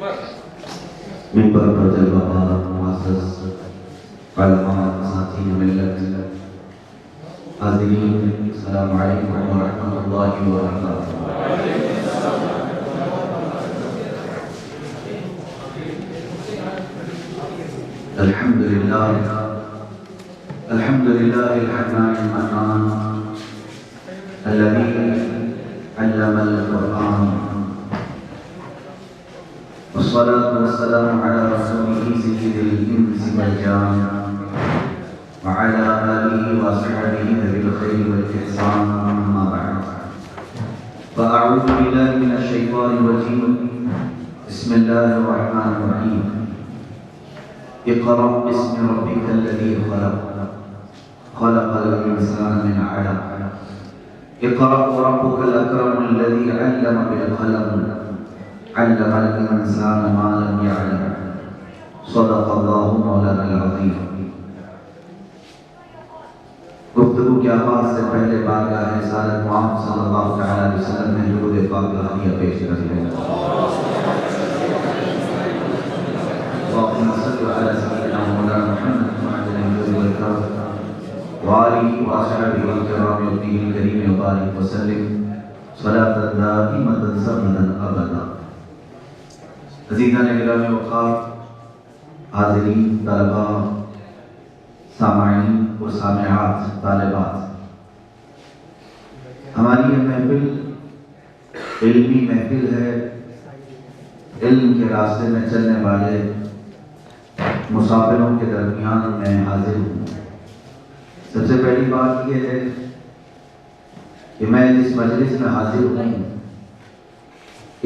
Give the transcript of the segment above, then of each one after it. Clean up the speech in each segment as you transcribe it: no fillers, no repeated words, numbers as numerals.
منبر پر جلوہ والا معزز علماء اساتذہ ملت، حاضرین، السلام علیکم ورحمۃ اللہ وبرکاتہ۔ الحمدللہ الحنان المنان الذي علم القرآن، والصلاة والسلام على رسوله سيد الإنس والجان وعلى آله وصحبه ذوي الخير والإحسان، أما بعد، فأعوذ بالله من الشيطان الرجيم، بسم الله الرحمن الرحيم، اقرأ باسم ربك الذي خلق، خلق الإنسان من علق، اقرأ وربك الأكرم الذي علم بالقلم، علم الإنسان ما لم يعلم، صدق الله مولانا العظيم۔ گفتگو کے آغاز سے پہلے بارگاہ رسالت محمد صلی اللہ علیہ وسلم میں درود پاک ہدیہ پیش کرتے ہیں۔ اللهم صل على سيدنا مولانا محمد معدن الجود والكرم وآله وأصحابه الكرام والدين الكريم وبارك وسلم صلاة دائمة سرمدا أبدا۔ عزیزان گرامی وقار، حاضرین، طلباء، سامعین و سامعات، طالبات، ہماری یہ محفل علمی محفل ہے۔ علم کے راستے میں چلنے والے مسافروں کے درمیان میں حاضر ہوں۔ سب سے پہلی بات یہ ہے کہ میں جس مجلس میں حاضر ہوں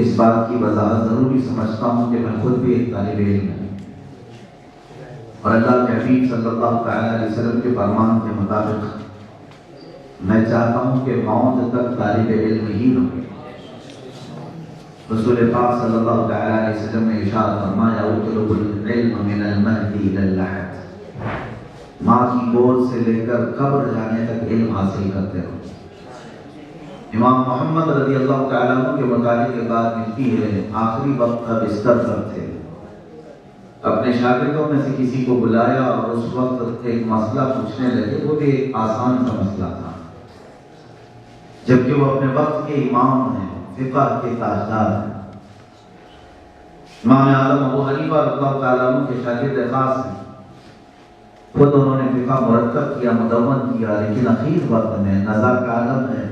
اس بات کی وضاحت ضروری سمجھتا ہوں کہ میں خود بھی ایک طالب علم ہوں، اور اللہ کے حبیب صلی اللہ علیہ وسلم کے فرمان کے مطابق میں چاہتا ہوں کہ موت تک طالب علم ہی رہوں۔ رسول پاک صلی اللہ علیہ وسلم نے ارشاد فرمایا، اطلب العلم من المہد الی اللحد، ماں کی گود سے لے کر قبر جانے تک علم حاصل کرتے رہو۔ امام محمد رضی اللہ تعالیٰ عنہ کے متعلق کے بعد ملتی ہے، آخری وقت کا بستر پر تھے، اپنے شاگردوں میں سے کسی کو بلایا اور اس وقت ایک مسئلہ پوچھنے لگے۔ وہ بھی ایک آسان سا مسئلہ تھا، جبکہ وہ اپنے وقت کے امام ہیں، فقہ کے تاجدار ہیں۔ امام اعظم ابو حنیفہ رضی اللہ تعالیٰ عنہ کے شاگرد خاص ہیں، خود انہوں نے فقہ مرتب کیا، مدون کیا، لیکن اخیر وقت میں نزا کا عالم ہے،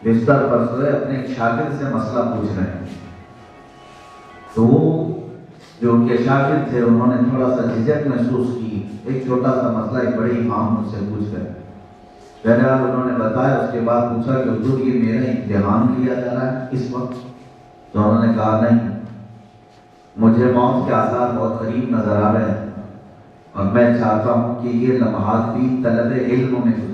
بستر پر سوئے اپنے ایک شاگرد سے مسئلہ پوچھ رہے ہیں۔ تو وہ جو ان کے شاگرد تھے انہوں نے تھوڑا سا جھجک محسوس کی، ایک چھوٹا سا مسئلہ ایک بڑے امام مجھ سے پوچھ رہے ہیں۔ بہرحال انہوں نے بتایا، اس کے بعد پوچھا کہ حضور یہ میرا امتحان لیا جا رہا ہے اس وقت؟ تو انہوں نے کہا نہیں، مجھے موت کے آثار بہت قریب نظر آ رہے ہیں اور میں چاہتا ہوں کہ یہ لمحات بھی طلب علم میں گزار۔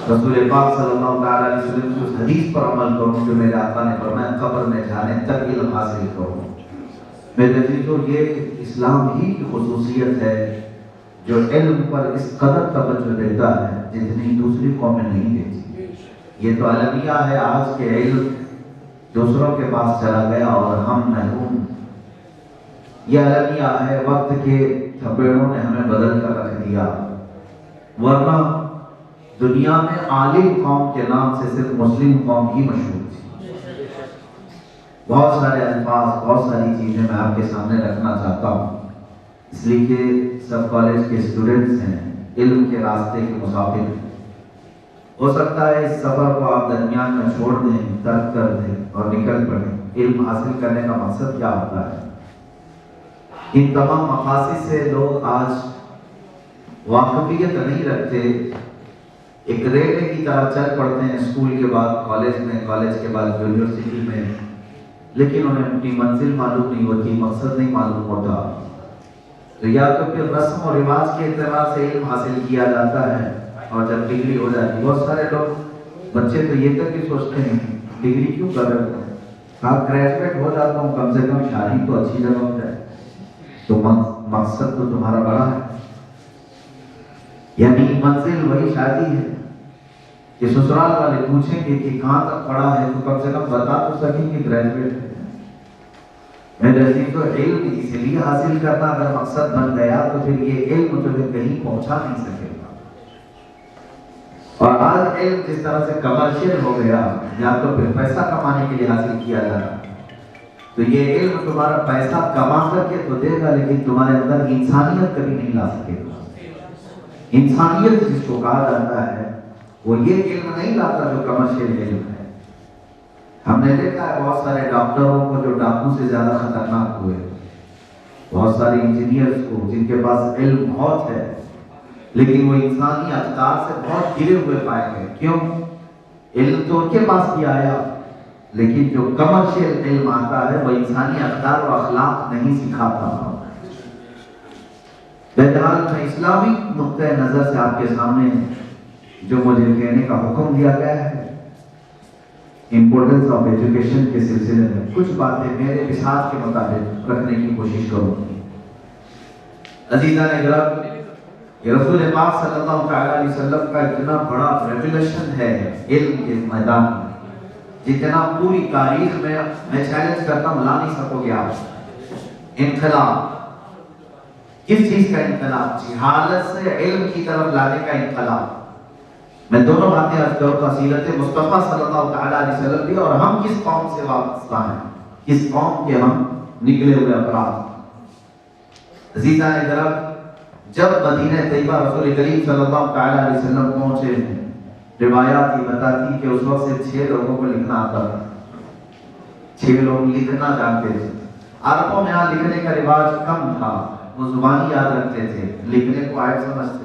رسول پاک صلی اللہ علیہ وسلم کی اس حدیث پر عمل کروں جو میرے آقا نے فرمایا، قبر میں جانے تک علم حاصل کروں۔ میرے عزیزو، یہ اسلام ہی کی خصوصیت ہے جو علم پر اس قدر توجہ دیتا ہے جتنی دوسری قومیں نہیں دیتی۔ یہ تو المیہ ہے، آج کے علم دوسروں کے پاس چلا گیا اور ہم محروم۔ یہ المیہ ہے، وقت کے تھپیڑوں نے ہمیں بدل کر رکھ دیا، ورنہ دنیا میں عالم قوم کے نام سے صرف مسلم قوم ہی مشہور تھی۔ بہت سارے الفاظ، بہت ساری چیزیں میں آپ کے سامنے رکھنا چاہتا ہوں، اس لیے کہ سب کالج کے اسٹوڈنٹس ہیں، علم کے راستے کے مسافر ہیں۔ ہو سکتا ہے اس سفر کو آپ درمیان میں چھوڑ دیں، ترک کر دیں اور نکل پڑیں۔ علم حاصل کرنے کا مقصد کیا ہوتا ہے؟ ان تمام مقاصد سے لوگ آج واقفیت نہیں رکھتے، ایک ریلے کی طرح چل پڑتے ہیں، اسکول کے بعد کالج میں، کالج کے بعد یونیورسٹی میں، لیکن انہیں اپنی منزل معلوم نہیں ہوتی، مقصد نہیں معلوم ہوتا۔ تو یا تو پھر رسم و رواج کے اعتبار سے علم حاصل کیا جاتا ہے اور جب ڈگری ہو جاتی، بہت سارے لوگ بچے تو یہ تک بھی سوچتے ہیں ڈگری کیوں کر رہے ہو، کہا گریجویٹ ہو جاتا ہوں، کم سے کم شادی تو اچھی جگہ ہو جائے۔ تو مقصد تو تمہارا بڑا ہے، یعنی منزل وہی شادی ہے کہ سسرال والے پوچھیں گے کہ کہاں تک پڑھا ہے تو کم سے کم بتا تو سکیں کہ گریجویٹ ہے۔ میرے عزیزو، علم اس لیے حاصل کرنا اگر مقصد بن گیا تو پھر یہ علم تمہیں کہیں پہنچا نہیں سکے گا۔ اور آج علم جس طرح سے کمرشل ہو گیا، یا تو پھر پیسہ کمانے کے لیے حاصل کیا جا رہا، تو یہ علم تمہارا پیسہ کما کر کے تو دے گا، لیکن تمہارے اندر انسانیت کبھی نہیں لا سکے گا۔ انسانیت جس کو کہا جاتا ہے وہ یہ علم نہیں لاتا جو کمرشل علم ہے۔ ہم نے دیکھا ہے بہت سارے ڈاکٹروں کو جو ڈاکو سے زیادہ خطرناک ہوئے، بہت سارے انجینئرز کو جن کے پاس علم بہت ہے لیکن وہ انسانی اقدار سے بہت گرے ہوئے پائے گئے۔ کیوں؟ علم تو ان کے پاس بھی آیا لیکن جو کمرشل علم آتا ہے وہ انسانی اقدار و اخلاق نہیں سکھاتا۔ بہرحال میں اسلامی نقطۂ نظر سے آپ کے سامنے جو مجھے کہنے کا حکم دیا گیا ہے، امپورٹنس آف ایجوکیشن کے سلسلے میں کچھ باتیں میرے بساط کے مطابق رکھنے کی کوشش کروں گی۔ عزیزان گرامی، یہ رسول پاک صلی اللہ علیہ وسلم کا اتنا بڑا ریولیوشن ہے علم کے میدان میں، جتنا پوری تاریخ میں چیلنج کرتا ہوں لا نہیں سکو گے آپ۔ انقلاب، کس چیز کا انقلاب؟ جہالت سے علم کی طرف لانے کا انقلاب۔ میں دونوں باتیں عرض کروں گا، سیرت مصطفیٰ صلی اللہ علیہ وسلم بھی، اور ہم کس قوم سے وابستہ ہیں، کس قوم کے ہم نکلے ہوئے افراد۔ عزیزان گرامی، جب مدینہ طیبہ رسول کریم صلی اللہ علیہ وسلم پہنچے ہیں، روایات یہ بتاتی کہ اس وقت سے 6 لوگوں کو لکھنا آتا تھا، 6 لوگ لکھنا جانتے تھے۔ عربوں میں یہاں لکھنے کا رواج کم تھا، وہ زبانی یاد رکھتے تھے، لکھنے کو آئے سمجھتے،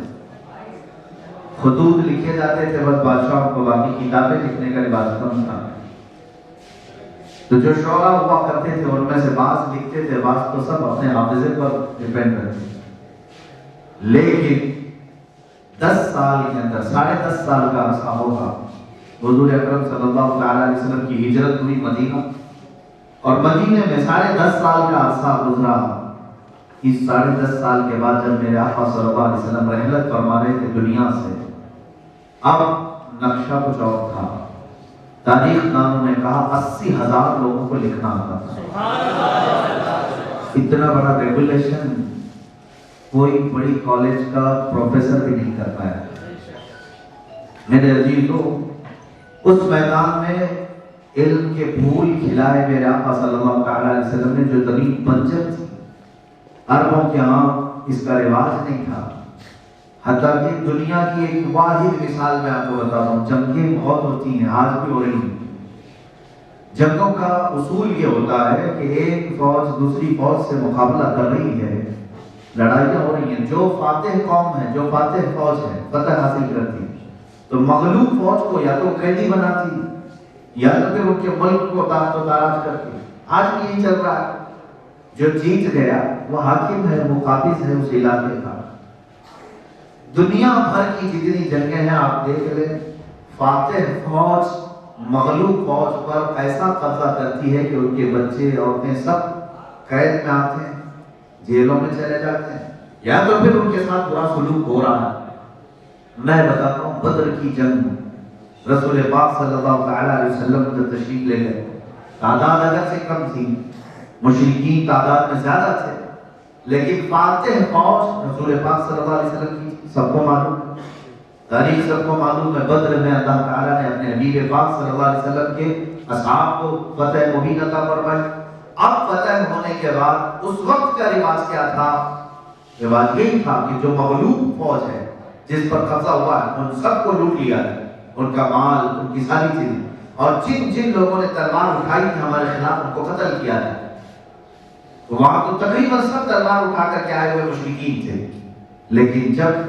خطوط لکھے جاتے تھے بس بادشاہوں کو، باقی کتابیں لکھنے کا رواج کم تھا۔ تو جو شعراء ہوا کرتے تھے ان میں سے بعض لکھتے تھے، بعض تو سب اپنے حافظے پر ڈیپینڈ کرتے تھے۔ لیکن 10 سال کے اندر، 10.5 سال کا عرصہ ہوگا، حضور اکرم صلی اللہ علیہ وسلم کی ہجرت ہوئی مدینہ، اور مدینے میں 10.5 سال کا عرصہ گزرا۔ اس 10.5 سال کے بعد جب میرے آقا صلی اللہ علیہ وسلم رحلت فرما رہے تھے دنیا سے، اب نقشہ کچھ اور تھا۔ تاریخ دانوں نے کہا 80,000 لوگوں کو لکھنا آتا تھا۔ اتنا بڑا ریگولیشن کوئی بڑی کالج کا پروفیسر بھی نہیں کر پایا۔ میرے عزیزو، اس میدان میں علم کے پھول کھلائے میرے آقا صلی اللہ علیہ وسلم نے، جو زمین بنجر تھی، عربوں کے ہاں اس کا رواج نہیں تھا۔ حتیٰ کہ دنیا کی ایک واحد مثال میں آپ کو بتاتا ہوں، جنگیں بہت ہوتی ہیں، آج بھی ہو رہی ہیں۔ جنگوں کا اصول یہ ہوتا ہے کہ ایک فوج دوسری فوج سے مقابلہ کر رہی ہے، لڑائیاں ہو رہی ہیں، جو فاتح قوم ہے، جو فاتح فوج ہے، فتح حاصل کرتی تو مغلوب فوج کو یا تو قیدی بناتی یا تو پھر ان کے ملک کو تاخت و تاراج کرتی۔ آج بھی یہی چل رہا ہے، جو جیت گیا وہ حاکم ہے، وہ قابض ہے اس علاقے کا۔ دنیا بھر کی جتنی جنگیں ہیں آپ دیکھ لیں، فاتح فوج مغلوب فوج پر ایسا قبضہ کرتی ہے کہ ان کے بچے عورتیں سب قید میں آتے ہیں، جیلوں میں چلے جاتے ہیں، یا تو پھر ان کے ساتھ برا سلوک ہو رہا ہے۔ میں بتاتا ہوں، بدر کی جنگ رسول پاک صلی اللہ علیہ وسلم جب تشریف لے گئے، تعداد اگر سے کم تھی، مشرکین تعداد میں زیادہ تھے، لیکن فاتح فوج رسول پاک صلی اللہ علیہ وسلم کی سب کو معلوم ہے، تاریخ سب کو معلوم ہے۔ بدر میں اللہ تعالیٰ نے اپنے حبیب پاک صلی اللہ علیہ وسلم کے اصحاب کو فتح مبین عطا فرمائی۔ اب فتح ہونے کے بعد اس وقت کا رواج کیا تھا؟ رواج یہی تھا کہ جو مغلوب فوج ہے، جس پر قبضہ ہوا ہے، ان سب کو لوٹ لیا جائے، ان کا مال، ان کی ساری چیزیں، اور جن جن لوگوں نے تلوار اٹھائی تھی ہمارے خلاف، ان کو قتل کیا جائے۔ وہاں تو تقریباً سب تلوار اٹھا کر کے آئے ہوئے مشرکین تھے، لیکن جب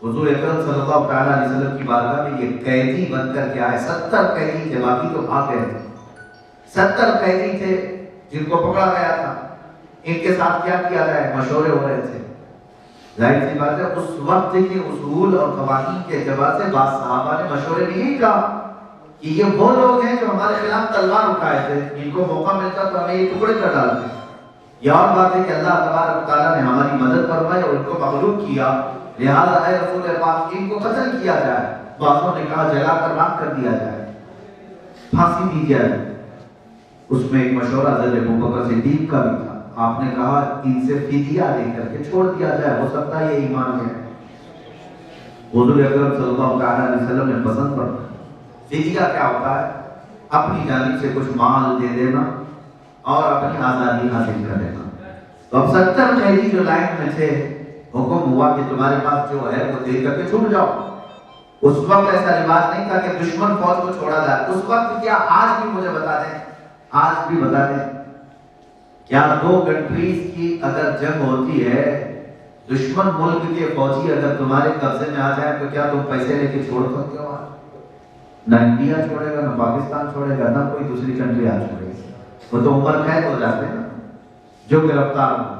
حضور اکرم صلی اللہ علیہ وسلم کی بارگاہ میں یہ قیدی بن کر کے آئے، 70 قیدی تھے، باقی تو بھاگ گئے تھے، 70 قیدی تھے جن کو پکڑا گیا تھا، ان کے ساتھ کیا کیا جائے مشورے ہو رہے تھے۔ ظاہر سی بات ہے، اس وقت کے اصول اور قوانین کے اعتبار سے بعض صحابہ نے مشورے میں یہی کہا کہ یہ وہ لوگ ہیں جو ہمارے خلاف تلوار اٹھائے تھے، ان کو موقع ملتا تو ہمیں یہ ٹکڑے کر ڈالتے۔ یہ اور بات ہے کہ اللہ تبارک تعالیٰ نے ہماری مدد فرمائی اور ان کو مغلوب کیا، لہذا اے رسول پاک ان کو قتل کیا جائے۔ بعضوں نے کہا جلا کر راکھ کر دیا جائے، پھانسی دی جائے۔ اس میں ایک مشورہ حضرت ابوبکر صدیق کا بھی تھا. آپ نے کہا ان سے فدیہ لے کر کے چھوڑ دیا جائے، ہو سکتا ہے یہ ایمان ہے. حضور اکرم صلی اللہ علیہ وسلم نے پسند کرتا. فدیہ کیا ہوتا ہے؟ اپنی جانب سے کچھ مال دے دینا اور اپنی آزادی حاصل کر لینا. تو اب 70 قیدی جو لائن میں تھے، حکم ہوا کہ تمہارے پاس جو ہے وہ دے کر کے چھوٹ جاؤ. اس وقت ایسا رواج نہیں تھا کہ دشمن فوج کو چھوڑا جائے. اس وقت کیا، آج بھی مجھے بتا دیں، آج بھی بتا دیں، کیا دو کنٹریز کی اگر جنگ ہوتی ہے، دشمن ملک کے فوجی اگر تمہارے قبضے میں آ جائے تو کیا تم پیسے لے کے چھوڑ سکتے ہو؟ نہ انڈیا چھوڑے گا، نہ پاکستان چھوڑے گا، نہ کوئی دوسری کنٹری آ چھوڑے گی. وہ تو عمر قید ہو جاتے ہیں نا جو گرفتار ہو.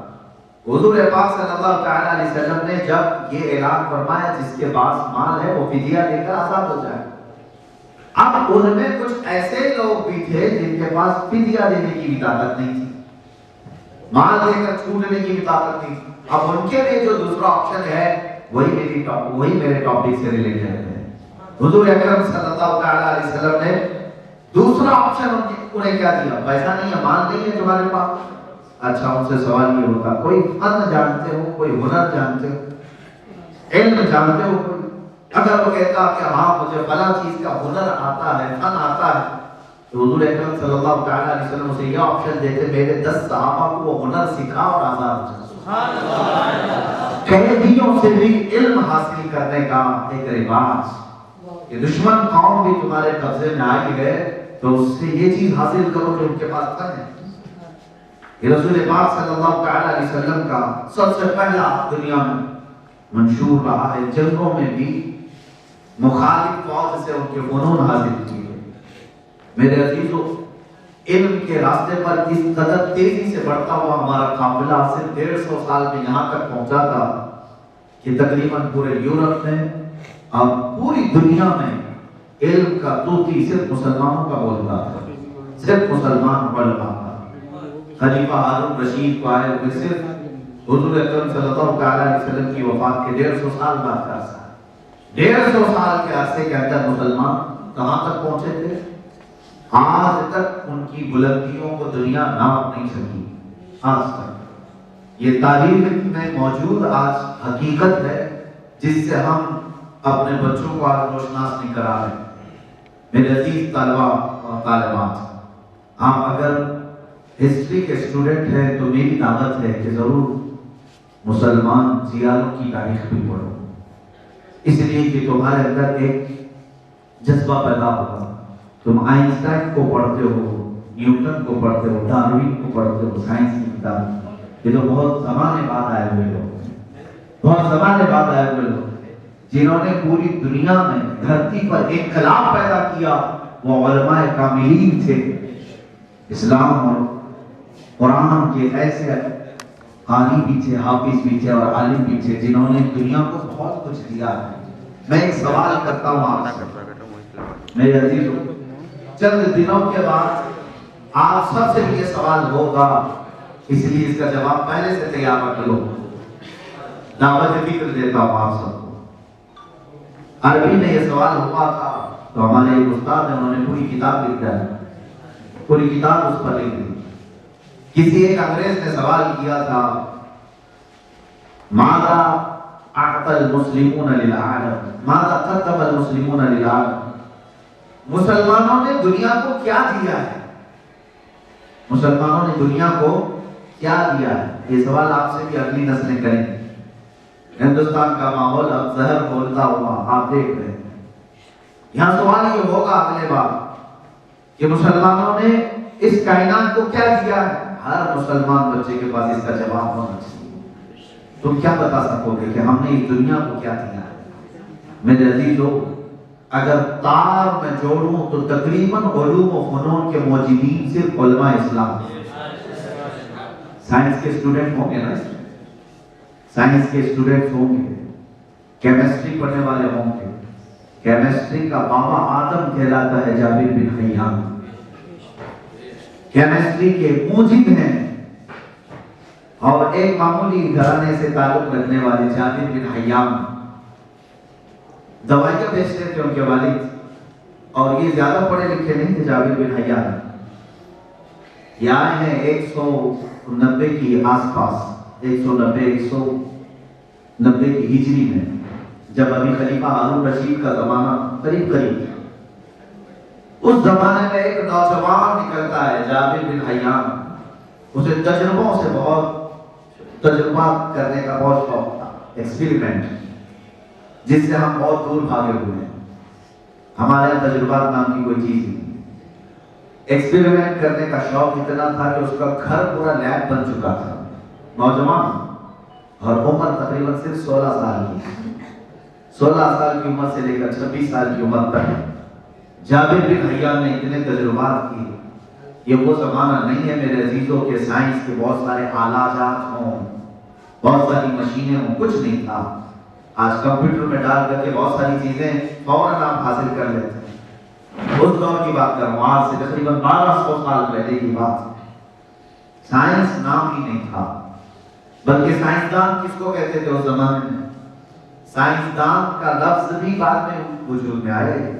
حضور پاک صلی اللہ تعالیٰ علیہ وسلم نے جب یہ اعلان فرمایا جس کے پاس مال ہے وہ فدیہ دے کر آزاد ہو جائے. اب ان میں کچھ ایسے لوگ بھی تھے جن کے پاس فدیہ دینے کی بھی طاقت نہیں تھی، مال دے کر چھوٹنے کی بھی طاقت نہیں تھی. اب ان کے لیے جو دوسرا آپشن ہے وہی میرے ٹاپک سے ریلیٹڈ ہے. حضور اکرم صلی اللہ تعالیٰ علیہ وسلم نے دوسرا آپشن انہیں کیا دیا؟ پیسہ نہیں ہے، مال نہیں ہے تمہارے پاس. اچھا، ان سے سوال یہ ہوتا، کوئی فن جانتے ہو، کوئی ہنر جانتے ہو، علم جانتے ہو کوئی؟ اگر وہ کہتا کہ ہاں مجھے فلاں چیز کا ہنر آتا ہے، فن آتا ہے، تو حضور اکرم صلی اللہ تعالیٰ علیہ وسلم اسے یہ آپشن دیتے، میرے 10 صحابہ کو وہ ہنر سکھا اور آزاد ہو جائے. قیدیوں سے بھی علم حاصل کرنے کا ایک رواج کہ دشمن قوم بھی تمہارے قبضے میں آئی ہے تو اس سے یہ چیز حاصل کرو جو ان کے پاس فن ہے. یہ رسول پاک صلی اللہ تعالیٰ علیہ وسلم کا سب سے پہلا دنیا میں منشور رہا ہے. جنگوں میں بھی مخالف فوج سے ان کے فنون حاصل کیے. میرے عزیزو، علم کے راستے پر اس قدر تیزی سے بڑھتا ہوا ہمارا قافلہ صرف 150 سال میں یہاں تک پہنچا تھا کہ تقریباً پورے یورپ میں اور پوری دنیا میں علم کا طوطی صرف مسلمانوں کا بولتا تھا، صرف مسلمان علماء تھا. خلیفہ ہارون رشید کو آئے ہوئے صرف حضور اکرم صلی اللہ علیہ وسلم کی وفات کے 150 سال بعد کا عرصہ. 150 سال کے عرصے کے اندر مسلمان کہاں تک پہنچے تھے؟ آج تک ان کی بلندیوں کو دنیا ناپ نہیں سکی. آج تک یہ تاریخ میں موجود آج حقیقت ہے جس سے ہم اپنے بچوں کو آج روشناس نہیں کرا رہے. میرے عزیز طلبہ اور طالبات، آپ اگر ہسٹری کے اسٹوڈنٹ ہیں تو میری دعوت ہے کہ ضرور مسلمان زیاروں کی تاریخ بھی پڑھو، اس لیے کہ تمہارے اندر ایک جذبہ پیدا ہوگا. تم آئنسٹائن کو پڑھتے ہو، نیوٹن کو پڑھتے ہو، ڈاروین کو پڑھتے ہو، سائنس کی کتاب. یہ تو بہت زمانے بعد آئے ہوئے لوگ، بہت زمانے بعد آئے ہوئے لوگ جنہوں نے پوری دنیا میں دھرتی پر انقلاب پیدا کیا. وہ علماء کاملین تھے. اسلام اور قرآن کے ایسے قاری بھی تھے، حافظ بھی تھے اور عالم بھی تھے جنہوں نے دنیا کو بہت کچھ دیا ہے. میں ایک سوال کرتا ہوں آپ سے میرے عزیزوں، چند دنوں کے بعد آپ سب سے بھی یہ سوال ہوگا، اس لیے اس کا جواب پہلے سے تیار رکھ لو. دعوت فکر دیتا ہوں آپ سب کو. عربی میں یہ سوال ہوا تھا تو ہمارے ایک استاد ہیں، انہوں نے پوری کتاب لکھ ہے، پوری کتاب اس پر لکھ دی. کسی ایک انگریز نے سوال کیا تھا، ماذا اعطى المسلمون للعالم، ماذا قدم المسلمون للعالم؟ مسلمانوں نے دنیا کو کیا دیا ہے؟ مسلمانوں نے دنیا کو کیا دیا ہے؟ یہ سوال آپ سے بھی اگلی نسلیں کریں. ہندوستان کا ماحول اب زہر بولتا ہوا آپ دیکھ رہے ہیں. یہاں سوال یہ ہوگا اگلے بار کہ مسلمانوں نے اس کائنات کو کیا دیا ہے؟ ہر مسلمان بچے کے پاس اس کا جواب ہونا چاہیے. تم کیا بتا سکو گے کہ ہم نے اس دنیا کو کیا دیا ہے؟ میرے عزیزو، اگر تار میں جوڑوں تو تقریباً علوم و فنون کے موجودین صرف علماء اسلام. سائنس کے اسٹوڈنٹ ہوں گے نا، سائنس کے اسٹوڈنٹ ہوں گے، کیمسٹری پڑھنے والے ہوں گے. کیمسٹری کا بابا آدم کہلاتا ہے جابر بن حیان. کیمسٹری کے موجد ہیں اور ایک معمولی گھرانے سے تعلق رکھنے والے جابر بن حیان دوائیاں بیچتے تھے ان کے والد، اور یہ زیادہ پڑھے لکھے نہیں تھے جابر بن حیان. یہ آئے ہیں 190 کی آس پاس، 190 کی ہجری میں، جب ابھی خلیفہ ہارون رشید کا زمانہ قریب تھا۔ اس زمانے میں ایک نوجوان نکلتا ہے جابر بن حیان، اسے تجربوں سے بہت تجربات کرنے کا بہت شوق تھا، ایکسپیریمنٹ، جس سے ہم بہت دور بھاگے ہوئے ہیں۔ ہمارے یہاں تجربات نام کی کوئی چیز نہیں۔ ایکسپیریمنٹ کرنے کا شوق اتنا تھا کہ اس کا گھر پورا لیب بن چکا تھا، نوجوان، اور عمر تقریباً صرف 16 سال کی، 16 سال کی عمر سے لے کر 26 سال کی عمر تک جابر بن حیان نے اتنے تجربات کی۔ یہ وہ زمانہ نہیں ہے میرے عزیزوں کے سائنس کے بہت سارے آلات ہوں، بہت ساری مشینیں ہوں، کچھ نہیں تھا۔ آج کمپیوٹر میں ڈال کر کے بہت ساری چیزیں فوراً آپ حاصل کر لیتے ہیں۔ اس دور کی بات کر رہا ہوں، آج سے تقریباً 1200 سال پہلے کی بات۔ سائنس نام ہی نہیں تھا، بلکہ سائنسدان کس کو کہتے تھے اس زمانے میں؟ سائنسدان کا لفظ بھی بعد میں وجود میں آئے،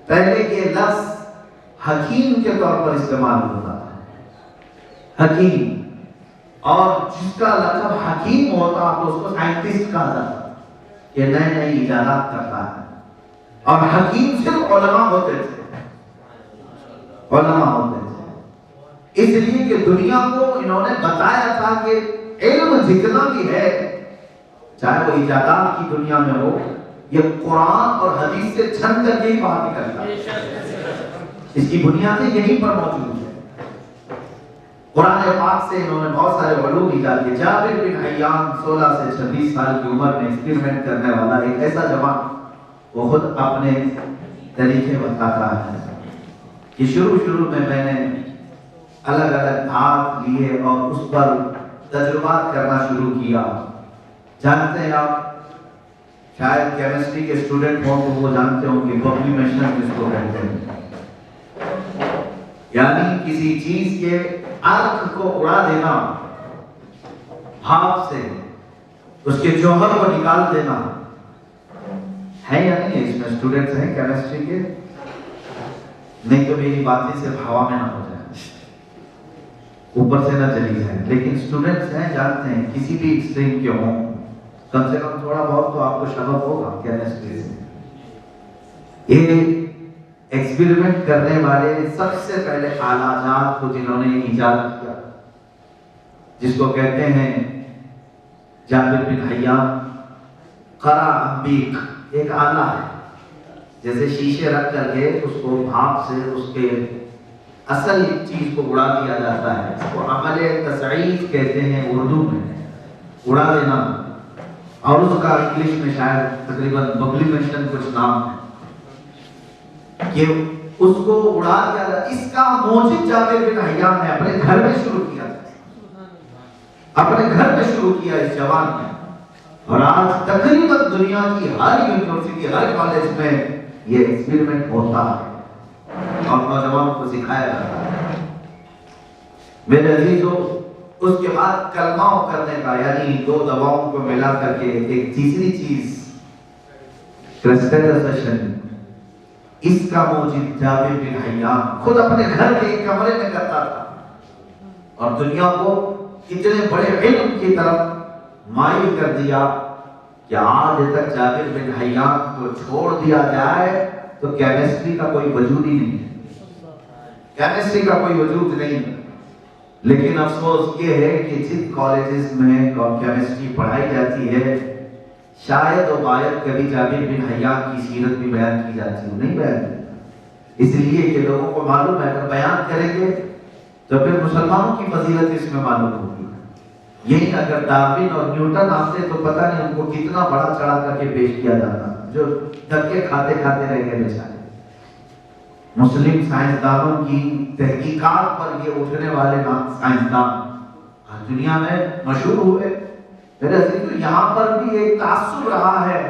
پہلے یہ لفظ حکیم کے طور پر استعمال ہوتا تھا، حکیم، اور جس کا لقب حکیم ہوتا تو اس کو سائنٹسٹ کہا جاتا، یہ نئے نئے ایجادات کرتا ہے۔ اور حکیم صرف علماء ہوتے تھے، علماء ہوتے تھے، اس لیے کہ دنیا کو انہوں نے بتایا تھا کہ علم جتنا بھی ہے، چاہے وہ ایجادات کی دنیا میں ہو، یہ قرآن اور حدیث سے چھن کر کے ہی باہر نکلتا ہے، اس کی بنیادیں یہیں پر موجود ہے۔ قرآن پاک سے انہوں نے بہت سارے علوم ایجاد کیے۔ جابر بن حیان 16 سے 26 سال کی عمر میں ایکسپیریمنٹ کرنے والا ایک ایسا جوان، وہ خود اپنے طریقے بتاتا ہے کہ شروع میں نے الگ الگ دھات لیے اور اس پر تجربات کرنا شروع کیا۔ جانتے ہیں آپ، شاید کیمسٹری کے اسٹوڈنٹ ہوں تو وہ جانتے ہوں کہ سبلیمیشن جس کو کہتے ہیں، یعنی کسی چیز کے ارک کو اڑا دینا، بھاپ سے اس کے جوہر کو نکال دینا ہے یا نہیں ہے؟ اس میں اسٹوڈنٹس ہیں کیمسٹری کے؟ نہیں تو میری باتیں صرف ہوا میں نہ ہو جائے، اوپر سے نہ چلی جائے، لیکن اسٹوڈنٹس ہیں، جانتے ہیں، کسی بھی اسٹریم کے ہوں، کم سے کم تھوڑا بہت تو آپ کو شغف ہوگا کیمسٹری سے۔ یہ ایکسپیریمنٹ کرنے والے سب سے پہلے آلات کو جنہوں نے ایجاد کیا، جس کو کہتے ہیں جابر بن حیان، قرع انبیق، ایک آلہ ہے، جیسے شیشے رکھ کر کے اس کو بھاپ سے اس کے اصل چیز کو اڑا دیا جاتا ہے، اس کو عمل تصعید کہتے ہیں اردو میں، اڑا دینا، اور اس کا انگلش میں شاید تقریباً سبلیمیشن کچھ نام ہے، کہ اس کو اڑا دیا جاتا۔ اس کا موجب جابر بن حیان نے اپنے گھر میں شروع کیا، اپنے گھر میں شروع کیا اس جوان نے، اور آج تقریباً دنیا کی ہر یونیورسٹی، ہر کالج میں یہ ایکسپیریمنٹ ہوتا ہے اور نوجوانوں کو سکھایا جاتا ہے۔ میرے عزیزوں، اس کے بعد کلمہ کرنے کا، یعنی دو دواؤں کو ملا کر کے ایک تیسری چیز کرسٹلائزیشن، اس کا موجب جابر بن حیان خود اپنے گھر کے ایک کمرے میں کرتا تھا، اور دنیا کو اتنے بڑے علم کی طرف مائل کر دیا کہ آج تک جابر بن حیان کو چھوڑ دیا جائے تو کیمسٹری کا کوئی وجود ہی نہیں ہے، کیمسٹری کا کوئی وجود نہیں ہے۔ لیکن افسوس یہ ہے کہ جن کالجز میں کیمسٹری پڑھائی جاتی ہے، شاید و باید کبھی جابر بن حیان کی سیرت بھی بیان کی جاتی ہے، نہیں بیان کی، اس لیے کہ لوگوں کو معلوم ہے اگر بیان کریں گے تو پھر مسلمانوں کی فضیلت اس میں معلوم ہوگی۔ یہی اگر ڈارون اور نیوٹن آتے تو پتہ نہیں ان کو کتنا بڑا چڑھا کر کے پیش کیا جاتا، جو دھکے کھاتے رہ گئے بیچارے۔ مسلم سائنسدانوں کی تحقیقات پر یہ اٹھنے والے سائنسدان دنیا میں مشہور ہوئے۔ میرے عزیزو، یہاں پر بھی ایک تعصب رہا ہے،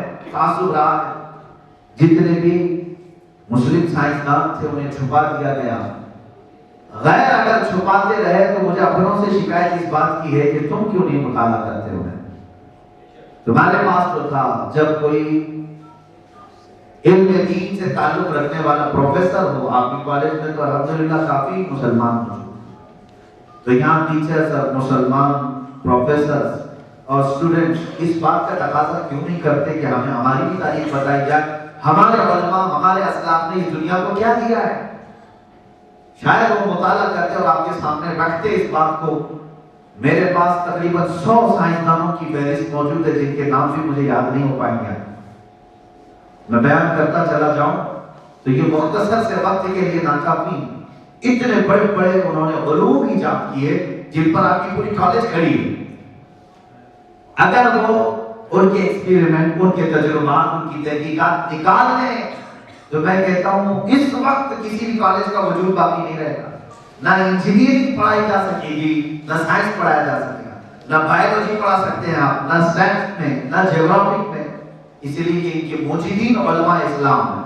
جتنے بھی مسلم سائنسدان تھے انہیں چھپا دیا گیا۔ غیر اگر چھپاتے رہے تو مجھے اپنوں سے شکایت اس بات کی ہے کہ تم کیوں نہیں مطالعہ کرتے ہو؟ تمہارے پاس تو تھا، جب کوئی علم دین سے تعلق رکھنے والا پروفیسر ہو، آپ کی کالج میں تو الحمدللہ کافی مسلمان موجود، تو یہاں ٹیچرز اور مسلمان پروفیسرز اور اسٹوڈنٹ اس بات کا تقاضا کیوں نہیں کرتے کہ ہمیں ہماری بھی تاریخ بتائی جائے، ہمارے علماء ہمارے اسلاف نے اس دنیا کو کیا دیا ہے؟ شاید وہ مطالعہ کرتے اور آپ کے سامنے رکھتے اس بات کو۔ میرے پاس تقریباً 100 سائنسدانوں کی فہرست موجود ہے جن کے نام بھی مجھے یاد نہیں ہو پائیں گے۔ میں بیان کرتا چلا جاؤں تو یہ مختصر سے وقت کے لیے ناکافی، اتنے بڑے بڑے انہوں نے علوم ایجاد کیے جن پر آپ کی پوری کالج کھڑی ہے۔ اگر وہ ان کے ایکسپیریمنٹ، ان کے تجربات، ان کی تحقیقات نکال لیں تو میں کہتا ہوں اس وقت کسی بھی کالج کا وجود باقی نہیں رہے گا۔ نہ انجینئرنگ پڑھائی جا سکے گی، نہ سائنس پڑھایا جا سکے گا، نہ بایولوجی پڑھا سکتے ہیں آپ، نہ سائنس میں، نہ جیوگرافی میں، اس لیے کہ ان کے موجودین علماء اسلام ہیں،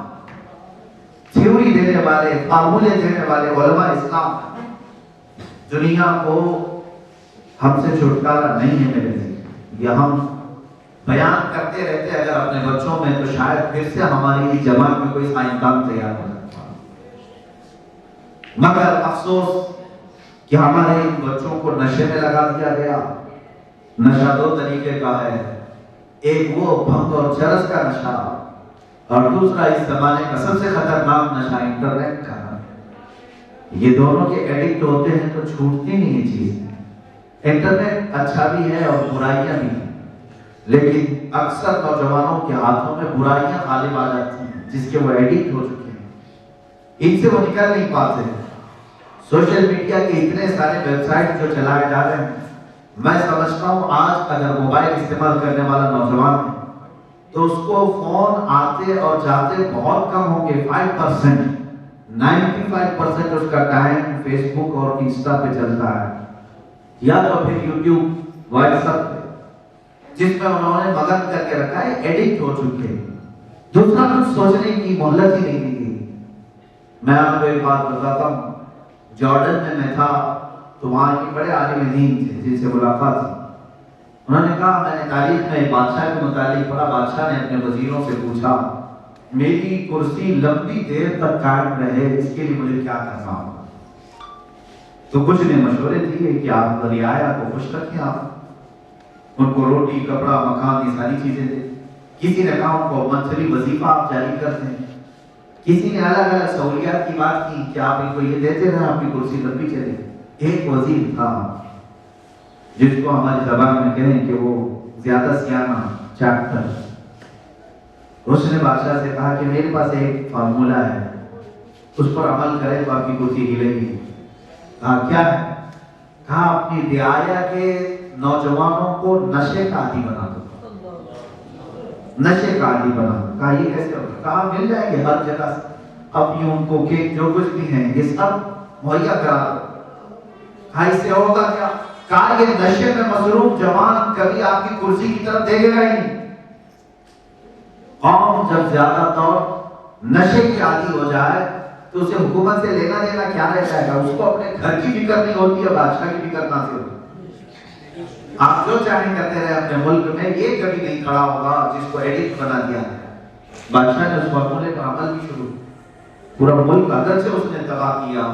تھیوری دینے والے، فارمولے دینے والے علماء اسلام ہیں۔ دنیا کو ہم سے چھٹکارا نہیں ہے میرے لیے، یہ ہم بیان کرتے رہتے اگر اپنے بچوں میں تو شاید پھر سے ہماری جماعت میں کوئی سائنسدان تیار ہو سکتا، مگر افسوس کہ ہمارے ان بچوں کو نشے میں لگا دیا گیا۔ نشہ دو طریقے کا ہے، ایک وہ بھنگ اور چرس کا نشہ، اور دوسرا اس زمانے کا سب سے خطرناک نشہ انٹرنیٹ کا۔ یہ دونوں کے ایڈکٹ ہوتے ہیں تو چھوٹتی نہیں یہ چیز۔ انٹرنیٹ اچھا بھی ہے اور برائیاں بھی ہیں، لیکن اکثر نوجوانوں کے ہاتھوں میں برائیاں غالب آ جاتی ہیں جس کے وہ ایڈکٹ ہو چکے ہیں، ان سے وہ نکل نہیں پاتے۔ سوشل میڈیا کے اتنے سارے ویب سائٹ جو چلائے جا رہے ہیں، میں سمجھتا ہوں آج اگر موبائل استعمال کرنے والا نوجوان ہے تو اس کو فون آتے اور جاتے بہت کم ہوں گے، 5%، 95% اس کا ٹائم فیس بک اور انسٹا پہ چلتا ہے، یا تو پھر یوٹیوب، واٹس ایپ پہ، جس میں انہوں نے مگن کر کے رکھا ہے، ایڈکٹ ہو چکے ہیں۔ دوسرا کچھ سوچنے کی مہلت ہی نہیں دی گئی۔ میں آپ کو ایک بات بتاتا ہوں، جارڈن میں تھا تو وہاں کے بڑے عالم دین تھے جن سے ملاقات تھی۔ انہوں نے کہا میں نے تاریخ میں بادشاہ کے متعلق پڑھا، بادشاہ نے اپنے وزیروں سے پوچھا میری کرسی لمبی دیر تک قائم رہے اس کے لیے مجھے کیا کرنا ہوگا؟ تو کچھ نے مشورے دیے کہ آپ رعایا کو خوش رکھیں، آپ ان کو روٹی، کپڑا، مکان، یہ ساری چیزیں دیں۔ کسی نے کہا ان کو منتھلی وظیفہ آپ جاری کر دیں۔ کسی نے الگ الگ سہولیات کی بات کی کہ آپ ان کو یہ دیتے رہیں، آپ کی کرسی لمبی چلے۔ ایک وزیر تھا جس کو ہماری زبان میں کہیں کہ وہ زیادہ سیانا، چاپٹر، اس نے بادشاہ سے کہا کہ میرے پاس ایک فارمولہ ہے، اس پر عمل کرے تو آپ کی کرسی ہلے گی۔ کہا کیا ہے؟ کہا اپنی رعایا کے نوجوانوں کو نشے کا عادی بنا دو، نشے کا عادی بنا دو۔ کہا یہ کیسے ہوگا؟ کہا مل جائے گے ہر جگہ سے، اپنی ان کو کیک جو کچھ بھی ہیں یہ سب مہیا کرا دو۔ کہا اس سے ہوگا کیا؟ کہا یہ نشے میں مصروف جوان کبھی آپ کی کرسی کی طرف دیکھے گا ہی نہیں۔ قوم جب زیادہ طور نشے کی عادی ہو جائے تو اسے حکومت سے لینا دینا کیا رہ جائے گا؟ اس کو اپنے گھر کی فکر نہیں ہوتی ہے، بادشاہ کی فکر کہاں سے ہوتی ہے؟ آپ جو چاہیں کرتے رہے اپنے ملک میں، یہ کبھی نہیں کھڑا ہوگا جس کو ایڈکٹ بنا دیا ہے۔ بادشاہ نے اس فارمولے پر عمل بھی شروع، پورا ملک اگر سے اس نے تباہ کیا،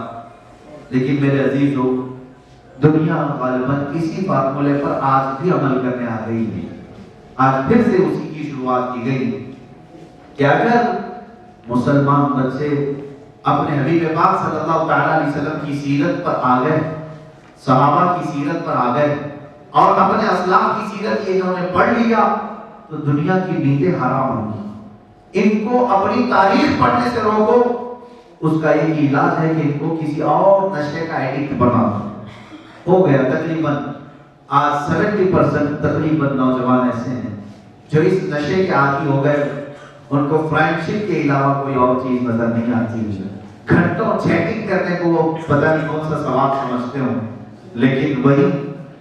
لیکن میرے عزیزو دنیا غالباً اسی فارمولے پر آج بھی عمل کرنے آ گئی ہے۔ آج پھر سے اسی کی شروعات کی گئی کہ اگر مسلمان بچے اپنے حبیب پاک صلی اللہ تعالیٰ علیہ وسلم کی سیرت پر آ گئے، صحابہ کی سیرت پر آ گئے اور اپنے اسلاف کی سیرت یہ انہوں نے پڑھ لیا تو دنیا کی نیندیں حرام ہوں گی۔ ان کو اپنی تاریخ پڑھنے سے روکو، اس کا ایک علاج ہے کہ ان کو کسی اور نشے کا ایڈکٹ بنا دو۔ ہو گیا تقریباً آج 70% تقریباً نوجوان ایسے ہیں جو اس نشے کے عادی ہو گئے، ان کو فرینڈشپ کے علاوہ کوئی اور چیز نظر نہیں آتی۔ گھنٹوں چیٹنگ کرنے کو وہ پتہ نہیں کون سا ثواب سمجھتے ہوں، لیکن وہی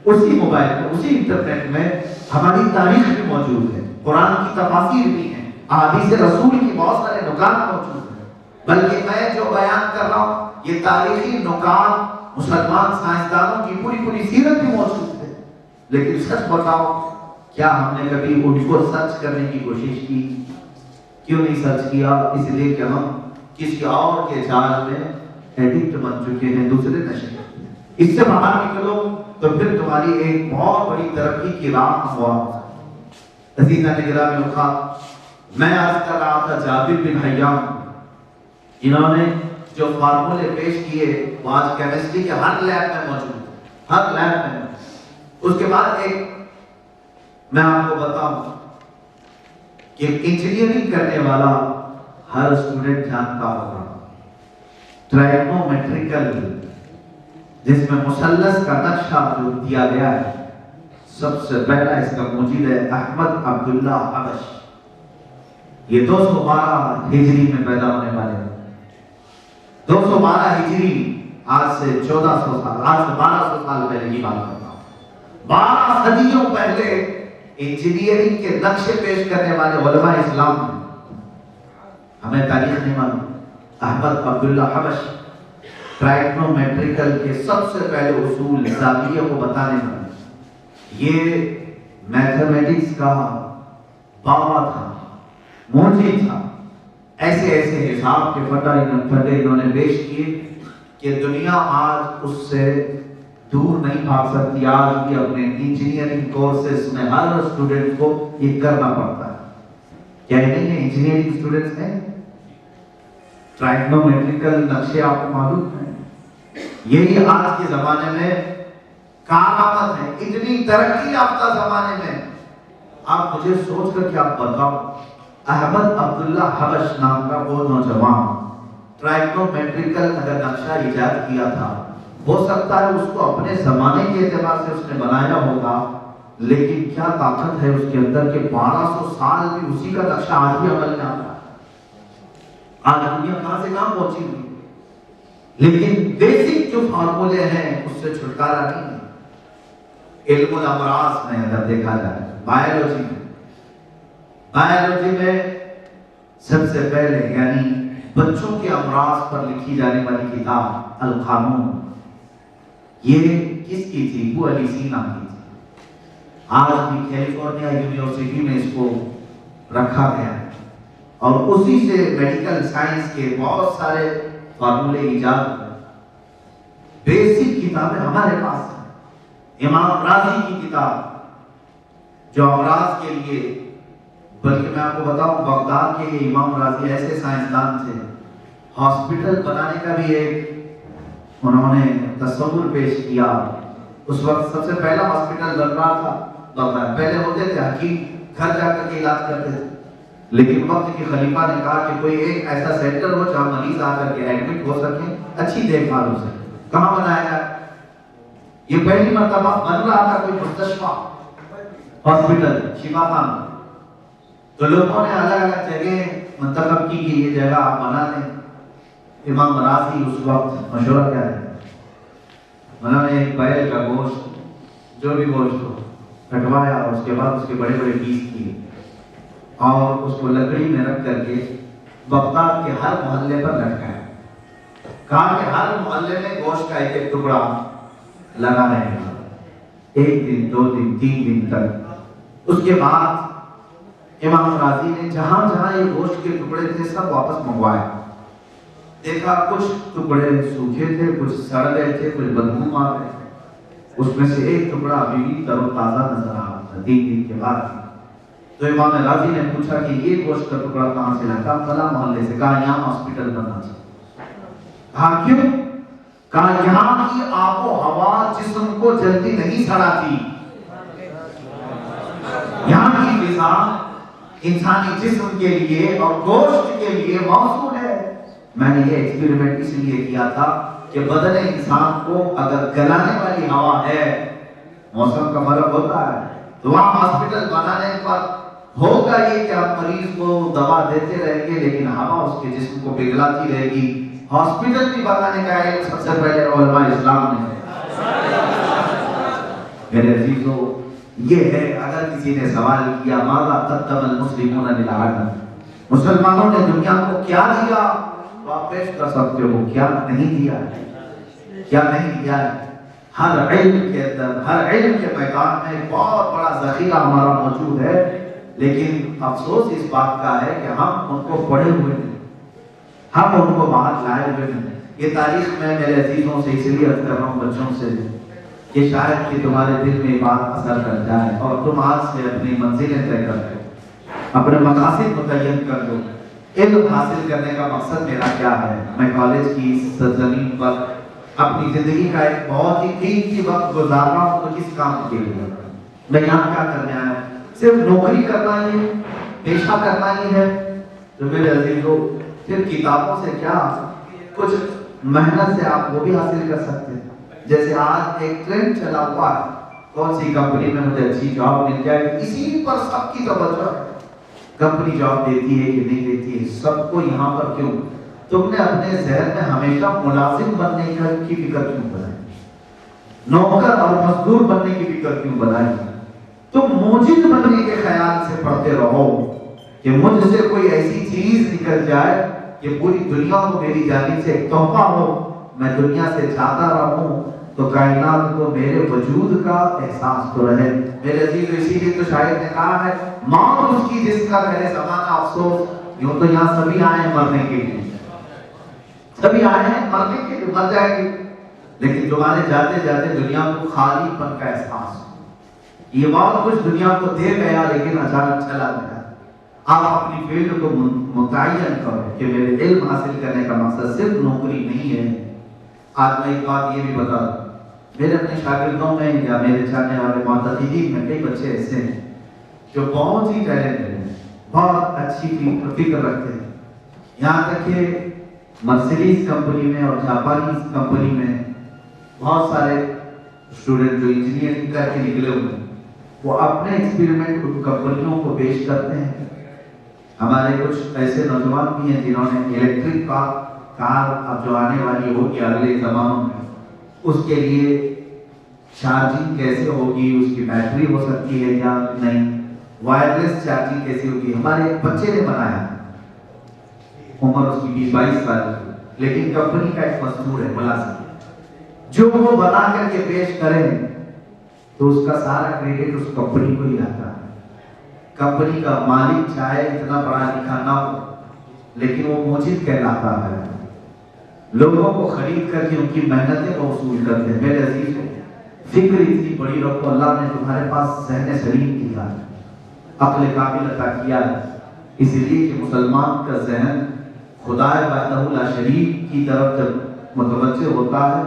اسی موبائل میں، اسی انٹرنیٹ میں ہماری تاریخ بھی موجود ہے، قرآن کی تفاسیر بھی ہیں، احادیث رسول کی بہت سارے نکات موجود ہیں۔ بلکہ میں جو بیان کر رہا ہوں یہ تاریخی نکات مسلمان سائنسدانوں کی پوری سیرت بھی موجود ہے، لیکن سچ بتاؤ کیا ہم نے کبھی ان کو سرچ کرنے کی کوشش کی؟ کیوں نہیں سرچ کیا؟ اس لیے کہ ہم کسی اور کے جال میں ایڈکٹ بن چکے ہیں، دوسرے نشے۔ اس سے باہر نکلو تو پھر تمہاری ایک بہت بڑی ترقی کی راہ ہوا۔ عزیزاً گرامی اوقات، میں آج کر رہا تھا جابر بن حیان، انہوں نے جو فارمولے پیش کیے وہ آج کیمسٹری کے ہر لیب میں موجود ہے، ہر لیب میں۔ اس کے بعد ایک میں آپ کو بتاؤں کہ انجینئرنگ کرنے والا ہر اسٹوڈنٹ جانتا ہوگا ٹرائگنومیٹریکل، جس میں مثلث کا نقشہ جو دیا گیا ہے، سب سے پہلا اس کا موجود ہے احمد عبداللہ حبش۔ یہ 212 ہجری میں پیدا ہونے والے ہیں۔ 212 ہجری، آج سے 1400 سال، آج سے 1200 سال پہلے کی بات کرتا ہوں۔ 12 صدیوں پہلے انجینئرنگ کے نقشے پیش کرنے والے علماء اسلام ہیں۔ ہمیں تاریخ نہیں معلوم۔ احمد عبداللہ حبش ٹرائگنومیٹریکل کے سب سے پہلے اصول زاویے کو بتانے والے، یہ میتھمیٹکس کا بابا تھا، موجی تھا۔ ایسے ایسے حساب کے پھٹے انہوں نے پیش کیے کہ دنیا آج اس سے دور نہیں بھاگ سکتی۔ آج بھی اپنے انجینئرنگ کورسز میں ہر اسٹوڈنٹ کو یہ کرنا پڑتا ہے۔ کیا یہ نہیں ہے انجینئرنگ اسٹوڈنٹس ہیں؟ ٹرائگنومیٹریکل نقشے آپ کو معلوم ہیں؟ یہی آج کے زمانے میں کارآمد ہے، اتنی ترقی یافتہ زمانے میں۔ آپ مجھے سوچ کر کیا بتاؤ، احمد عبداللہ حبش نام کا وہ نوجوان ٹرائگنومیٹریکل اگر نقشہ ایجاد کیا تھا، ہو سکتا ہے اس کو اپنے زمانے کے اعتبار سے اس نے بنایا ہوگا، لیکن کیا طاقت ہے اس کے اندر کہ 1200 سال بھی اسی کا نقشہ آج بھی عمل میں آتا ہے۔ آج دنیا کہاں سے کہاں پہنچی ہوئی، لیکن بیسک جو فارمولے ہیں اس سے چھٹکارا نہیں ہے۔ علم الامراض میں اگر دیکھا جائے، بائیولوجی میں سب سے پہلے یعنی بچوں کے امراض پر لکھی جانے والی کتاب القانون، یہ کس کی تھی؟ ابو علی سینا کی تھی۔ آج بھی کیلیفورنیا یونیورسٹی میں اس کو رکھا گیا ہے، اور اسی سے میڈیکل سائنس کے بہت سارے فارمولے ایجاد ہوئے۔ بیسک کتابیں ہمارے پاس ہیں۔ امام رازی کی کتاب جو امراض کے لیے، بلکہ میں آپ کو بتاؤں بغداد کے یہ امام رازی ایسے سائنسدان تھے، ہاسپٹل بنانے کا بھی ایک انہوں نے تصور پیش کیا۔ اس وقت سب سے پہلا ہاسپٹل بن رہا تھا بغداد۔ پہلے ہوتے تھے حکیم گھر جا کر کے علاج کرتے تھے، لیکن وقت کے خلیفہ نے کہا کہ کوئی ایک ایسا سینٹر ہو جہاں مریض آ کر کے ایڈمٹ ہو سکے، اچھی دیکھ بھال ہو سکے۔ کہاں بنایا جائے؟ یہ پہلی مرتبہ بن رہا تھا کوئی مستشفیٰ، ہاسپٹل، شفا خانہ۔ تو لوگوں نے الگ الگ جگہ منتخب کی کہ یہ جگہ آپ بنا لیں۔ امام رازی اس وقت مشورہ کیا ہے، انہوں نے ایک بیل کا گوشت، جو بھی گوشت ہو، کٹوایا، اور اس کے بعد اس کے بڑے بڑے پیس کیے، اور اس کو لکڑی میں رکھ کر کے بغداد کے ہر محلے پر لٹکایا۔ کہا کہ ہر محلے میں گوشت کا ایک ایک ٹکڑا لگا رہے گا، 1 دن 2 دن 3 دن تک۔ اس کے بعد امام رازی نے جہاں جہاں یہ گوشت کے ٹکڑے تھے سب واپس منگوائے۔ دیکھا کچھ ٹکڑے سوکھے تھے، کچھ سڑ گئے تھے، کچھ بدبو مار گئے تھے۔ اس میں سے ایک ٹکڑا ابھی بھی تر و تازہ نظر آ رہا تھا 3 دن کے بعد۔ تو امام رازی نے پوچھا کہ یہ گوشت کا ٹکڑا کہاں سے لایا؟ فلاں محلے سے۔ کہا یہاں ہاسپٹل بننا چاہیے۔ کہا کیوں؟ کہا یہاں کی آب و ہوا جسم کو جلدی نہیں سڑاتی، یہاں کی غذا انسانی جسم کے لیے اور گوشت کے لیے موزوں ہے۔ میں نے یہ ایکسپیریمنٹ اس لیے کیا تھا کہ بدن انسان کو اگر گلانے والی ہوا ہے، موسم کا فرق ہوتا ہے، تو وہاں ہاسپٹل بنانے پر ہوگا یہ کہ آپ مریض کو دوا دیتے رہیں گے، لیکن ہوا اس کے جسم کو پگھلاتی رہے گی۔ ہاسپٹل بھی بنانے کا علم سب سے پہلے علماء اسلام نے ہے۔ میرے عزیزو، یہ ہے اگر کسی نے سوال کیا ماذا قدم المسلمون للعالم، مسلمانوں نے دنیا کو کیا دیا، تو آپ پیش کر سکتے ہو کیا نہیں دیا ہے، کیا نہیں دیا ہے۔ ہر علم کے اندر، ہر علم کے میدان میں ایک بہت بڑا ذخیرہ ہمارا موجود ہے، لیکن افسوس اس بات کا ہے کہ ہم ان کو پڑھے ہوئے نہیں، ہم ان کو باہر لائے ہوئے نہیں۔ یہ تاریخ میں میرے عزیزوں سے اس لیے عرض کر رہا ہوں بچوں سے کہ شاید کہ تمہارے دل میں بات اثر کر جائے اور تم آج سے اپنی منزلیں طے کر دو، اپنے مقاصد متعین کر دو۔ علم حاصل کرنے کا مقصد میرا کیا ہے؟ میں کالج کی سرزمین پر اپنی زندگی کا ایک بہت ہی قیمتی وقت گزار رہا ہوں، تو کس کام کے لیے؟ میں یہاں کیا کرنے آیا ہوں؟ صرف نوکری کرنا ہی ہے، پیشہ کرنا ہی ہے؟ تو میرے عزیزوں صرف کتابوں سے کیا، کچھ محنت سے آپ وہ بھی حاصل کر سکتے ہیں۔ جیسے آج ایک ٹرینڈ چلا ہوا ہے، کون سی کمپنی میں مجھے اچھی جاب مل جائے، اسی پر سب کی توجہ ہے۔ کمپنی جاب دیتی ہے کہ نہیں دیتی ہے، سب کو یہاں پر کیوں؟ تم نے اپنے ذہن میں ہمیشہ ملازم بننے کی فکر کیوں بنائی؟ نوکر اور مزدور بننے کی فکر کیوں بنائی؟ تم موجد بننے کے خیال سے پڑھتے رہو کہ مجھ سے کوئی ایسی چیز نکل جائے کہ پوری دنیا کو میری جانب سے ایک تحفہ ہو، میں دنیا سے چاہتا رہوں تو کائنات کو میرے وجود کا احساس تو رہے۔ میرے عزیز اسی لیے تو شاعر نے کہا ہے موت اس کی جس کا کرے زمانہ افسوس۔ یوں تو یہاں سبھی آئے ہیں مرنے کے لیے، سبھی آئے ہیں مرنے کے لیے، مر جائیں گے، لیکن تمہارے جاتے جاتے دنیا کو خالی پن کا احساس۔ یہ بہت کچھ دنیا کو دے گیا لیکن اچانک چلا گیا۔ آپ اپنی فیلڈ کو متعین کرو کہ میرے علم حاصل کرنے کا مقصد صرف نوکری نہیں ہے۔ آج میں ایک بات یہ بھی بتا دوں، میرے اپنے شاگردوں میں یا میرے چاہنے والے معتقدین میں کئی بچے ایسے ہیں جو بہت ہی ٹیلنٹڈ ہیں، بہت اچھی فکر رکھتے ہیں، یہاں تک کہ مرسیڈیز کمپنی میں اور جاپانیز کمپنی میں بہت سارے اسٹوڈنٹ جو انجینئرنگ کر کے نکلے ہوئے ہیں، وہ اپنے ایکسپیریمنٹ ان کمپنیوں کو پیش کرتے ہیں۔ ہمارے کچھ ایسے نوجوان بھی ہیں جنہوں نے الیکٹرک کار اب جو آنے والی ہوگی اگلے زمانوں میں، اس کے لیے چارجنگ کیسے ہوگی، اس کی بیٹری ہو سکتی ہے یا نہیں، وائرلیس چارجنگ کیسے ہوگی، ہمارے بچے نے بنایا، عمر اس کی 20-22 سال کی، لیکن کمپنی کا ایک مزدور ہے ملازم، جو وہ بنا کر کے پیش کرے تو اس کا سارا کریڈٹ اس کمپنی کو ہی آتا ہے۔ کمپنی کا مالک چاہے اتنا پڑھا لکھا نہ ہو لیکن وہ موجد کہلاتا ہے، لوگوں کو خرید کر کے ان کی محنتیں وصول کرتے ہیں۔ میرے عزیز فکر اتنی بڑی رکھو، اللہ نے تمہارے پاس ذہن سلیم کیا ہے، عقل کامل عطا کیا ہے، اس لیے کہ مسلمان کا ذہن خدا وحدہ لا شریک کی طرف جب متوجہ ہوتا ہے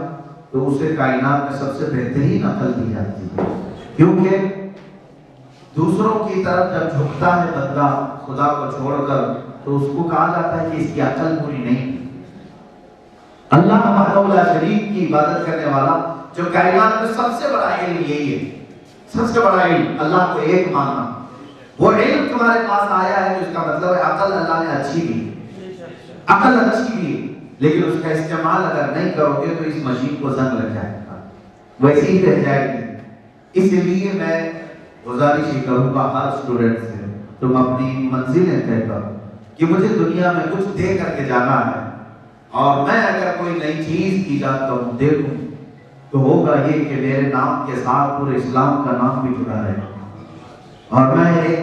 تو اسے کائنات میں سب سے بہترین عقل دی جاتی ہے، کیونکہ دوسروں کی طرف جب جھکتا ہے بندہ خدا کو چھوڑ کر تو اس کو کہا جاتا ہے کہ اس کی عقل پوری نہیں۔ اللہ وحدہ لا شریک کی عبادت کرنے والا جو کائنات میں سب سے بڑا علم یہی ہے، سب سے بڑا علم اللہ کو ایک ماننا۔ وہ علم تمہارے پاس آیا ہے تو اس کا مطلب ہے عقل اللہ نے اچھی دی، عقل اچھی دی، لیکن اس کا استعمال اگر نہیں کرو گے تو اس مشین کو زنگ لگ جائے گا، ویسے ہی رہ جائے گی۔ اس لیے میں گزارش ہی کروں گا ہر اسٹوڈنٹ سے، تم اپنی منزلیں طے کرو کہ مجھے دنیا میں کچھ دے کر کے جانا ہے، اور میں اگر کوئی نئی چیز ایجاد کروں دے دوں تو ہوگا یہ کہ میرے نام کے ساتھ پورے اسلام کا نام بھی جڑا رہے گا، اور میں ایک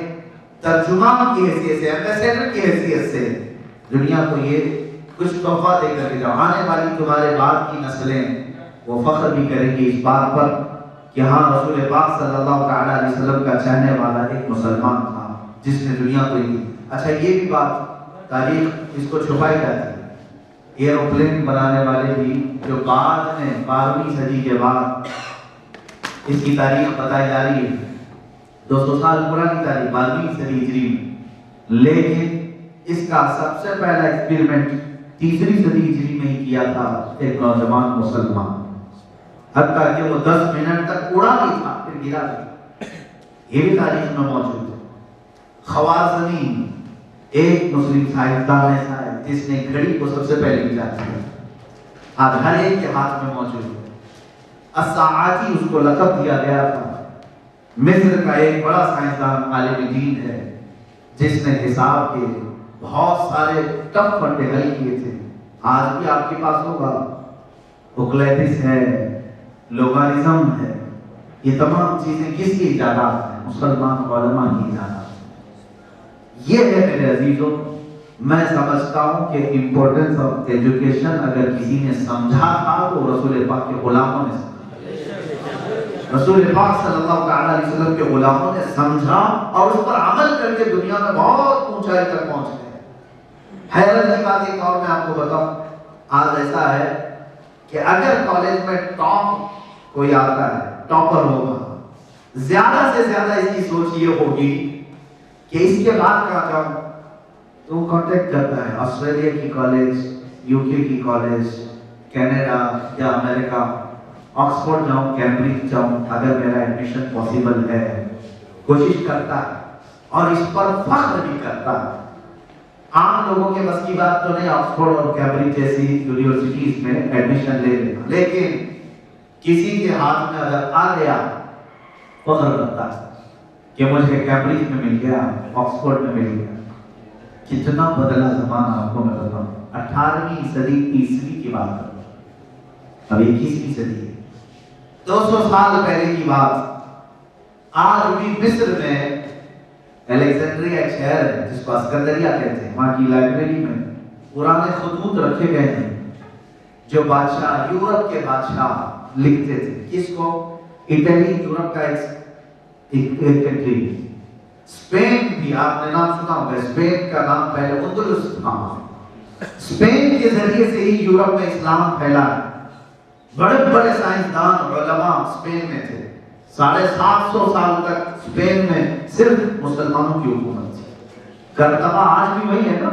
ترجمان کی حیثیت سے، ایمبیسیڈر کی حیثیت سے دنیا کو یہ کچھ تحفہ دے کر کے جاؤں۔ آنے والی تمہارے بعد کی نسلیں وہ فخر بھی کریں گی اس بات پر کہ ہاں رسول پاک صلی اللہ تعالیٰ علیہ وسلم کا چاہنے والا ایک مسلمان تھا جس نے دنیا کو دی۔ اچھا یہ بھی بات تاریخ اس کو چھپائی جاتی ہے، ایروپلین بنانے والے بھی جو بعد میں 12ویں صدی کے بعد اس کی تاریخ بتائی جا رہی ہے، 200 سال پرانی تاریخ 12ویں صدی ہجری میں، لیکن اس کا سب سے پہلا ایکسپیریمنٹ 3ری صدی ہجری میں ہی کیا تھا ایک نوجوان مسلمان، حتیٰ کہ وہ 10 منٹ تک اڑا بھی تھا پھر گرا بھی، یہ بھی تاریخ میں موجود ہے۔ خوارزمی ایک مسلم سائنسدان ایسا ہے جس نے گھڑی کو سب سے پہلے ایجاد کیا، آج ہر ایک کے ہاتھ میں موجود ہے۔ الساعاتی اس کو لقب دیا گیا تھا۔ مصر کا ایک بڑا سائنسدان عالم دین ہے جس نے حساب کے بہت سارے ٹف فنڈے حل کیے تھے، آج بھی آپ کے پاس ہوگا، اوکلیٹس ہے، لوگارزم ہے، یہ تمام چیزیں کس کی ایجادات ہیں؟ مسلمان علماء کی ایجادات۔ یہ ہے میرے عزیزوں میں سمجھتا ہوں کہ امپورٹنس آف ایجوکیشن اگر کسی نے سمجھا تھا تو رسول پاک کے غلاموں نے سمجھا، رسول پاک صلی اللہ علیہ وسلم کے غلاموں نے سمجھا اور اس پر عمل کر کے دنیا میں بہت اونچائی تک پہنچ گئے۔ حیرت کی بات ایک اور میں آپ کو بتاؤں، آج ایسا ہے کہ اگر کالج میں ٹاپ کوئی آتا ہے، ٹاپر ہوگا، زیادہ سے زیادہ اس کی سوچ یہ ہوگی کہ اس کے بعد کہاں جاؤں، تو وہ کانٹیکٹ کرتا ہے آسٹریلیا کی کالج، یو کے کی کالج، کینیڈا یا امریکہ، آکسفورڈ جاؤں، کیمبرج جاؤں، اگر میرا ایڈمیشن پاسبل ہے، کوشش کرتا ہے اور اس پر فخر بھی کرتا ہے۔ عام لوگوں کے بس کی بات تو نہیں آکسفورڈ اور کیمبرج جیسی یونیورسٹیز میں ایڈمیشن لے لینا، لیکن کسی کے ہاتھ میں اگر آ گیا فخر کرتا ہے کہ مجھے کیمبرج میں مل گیا، آکسفورڈ میں مل گیا۔ کتنا بدلا زمانہ آپ کو میں بتاؤں، 18ویں صدی عیسوی کی بات کروں، اب 21ویں صدی ہے، 200 سال پہلے کی بات۔ آج بھی مصر میں الیگزینڈریا ایک شہر ہے جس کو اسکندریہ کہتے ہیں، وہاں کی لائبریری میں پرانے خطوط رکھے گئے ہیں جو بادشاہ، یورپ کے بادشاہ لکھتے تھے۔ کس کو؟ اٹلی یورپ کا ایک کنٹری، اسپین بھی آپ نے نام سنا ہوگا، اسپین کا نام پہلے اندلس تھا۔ اسپین کے ذریعے سے ہی یورپ میں اسلام پھیلا ہے۔ بڑے بڑے سائنسدان علماء اسپین میں تھے، 750 سال تک اسپین میں صرف مسلمانوں کی حکومت تھی۔ کرتبہ آج بھی وہی ہے نا،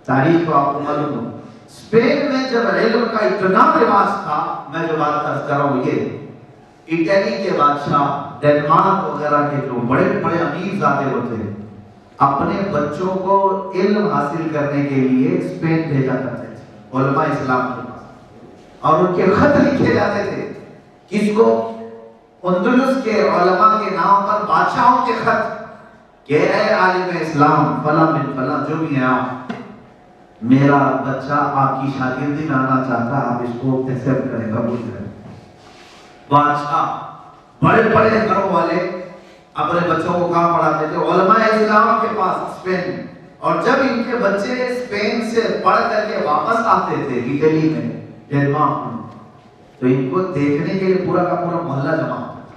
تاریخ کو آپ کو معلوم ہو۔ اسپین میں جب علم کا اتنا رواج تھا، میں جو بات کر رہا ہوں یہ اٹلی کے بادشاہ، ڈنمارک وغیرہ کے جو بڑے بڑے امیر ذاتے ہوتے ہیں، اپنے بچوں کو علم حاصل کرنے کے لیے اسپین بھیجا کرتے تھے، علماء اسلام کے پاس، اور ان کے خط لکھے جاتے تھے۔ کس کو؟ اندلس کے علماء کے نام پر بادشاہوں کے خط کہ اے عالم اسلام فلاں بن فلاں جو بھی ہیں آپ، میرا بچہ آپ کی شاگردی میں آنا چاہتا ہے، آپ اس کو ایکسپٹ کریں، قبول کریں۔ بادشاہ بڑے بڑے گھروں والے اپنے بچوں کو کہاں پڑھاتے تھے؟ علماء اسلام کے پاس اسپین میں۔ اور جب ان کے بچے اسپین سے پڑھ کر کے واپس آتے تھے اٹلی میں، ڈنمارک میں، تو ان کو دیکھنے کے لیے پورا کا پورا محلہ جمع ہوتا تھا۔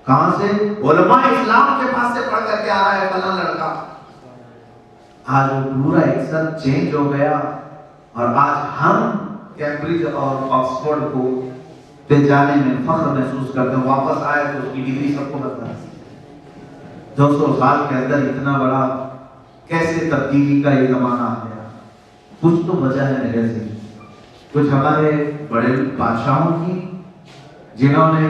کہاں سے؟ علماء اسلام کے پاس سے پڑھ کر کے آ رہا ہے فلاں لڑکا۔ آج وہ پورا اکثر چینج ہو گیا، اور آج ہم کیمبرج اور آکسفورڈ کو پہ جانے میں فخر محسوس کرتے ہیں، واپس آئے تو اس کی ڈگری سب کو بتا ہے۔ 200 سال کے اندر اتنا بڑا کیسے تبدیلی کا یہ زمانہ آ گیا؟ کچھ تو وجہ ہے میرے سے، کچھ ہمارے بڑے بادشاہوں کی جنہوں نے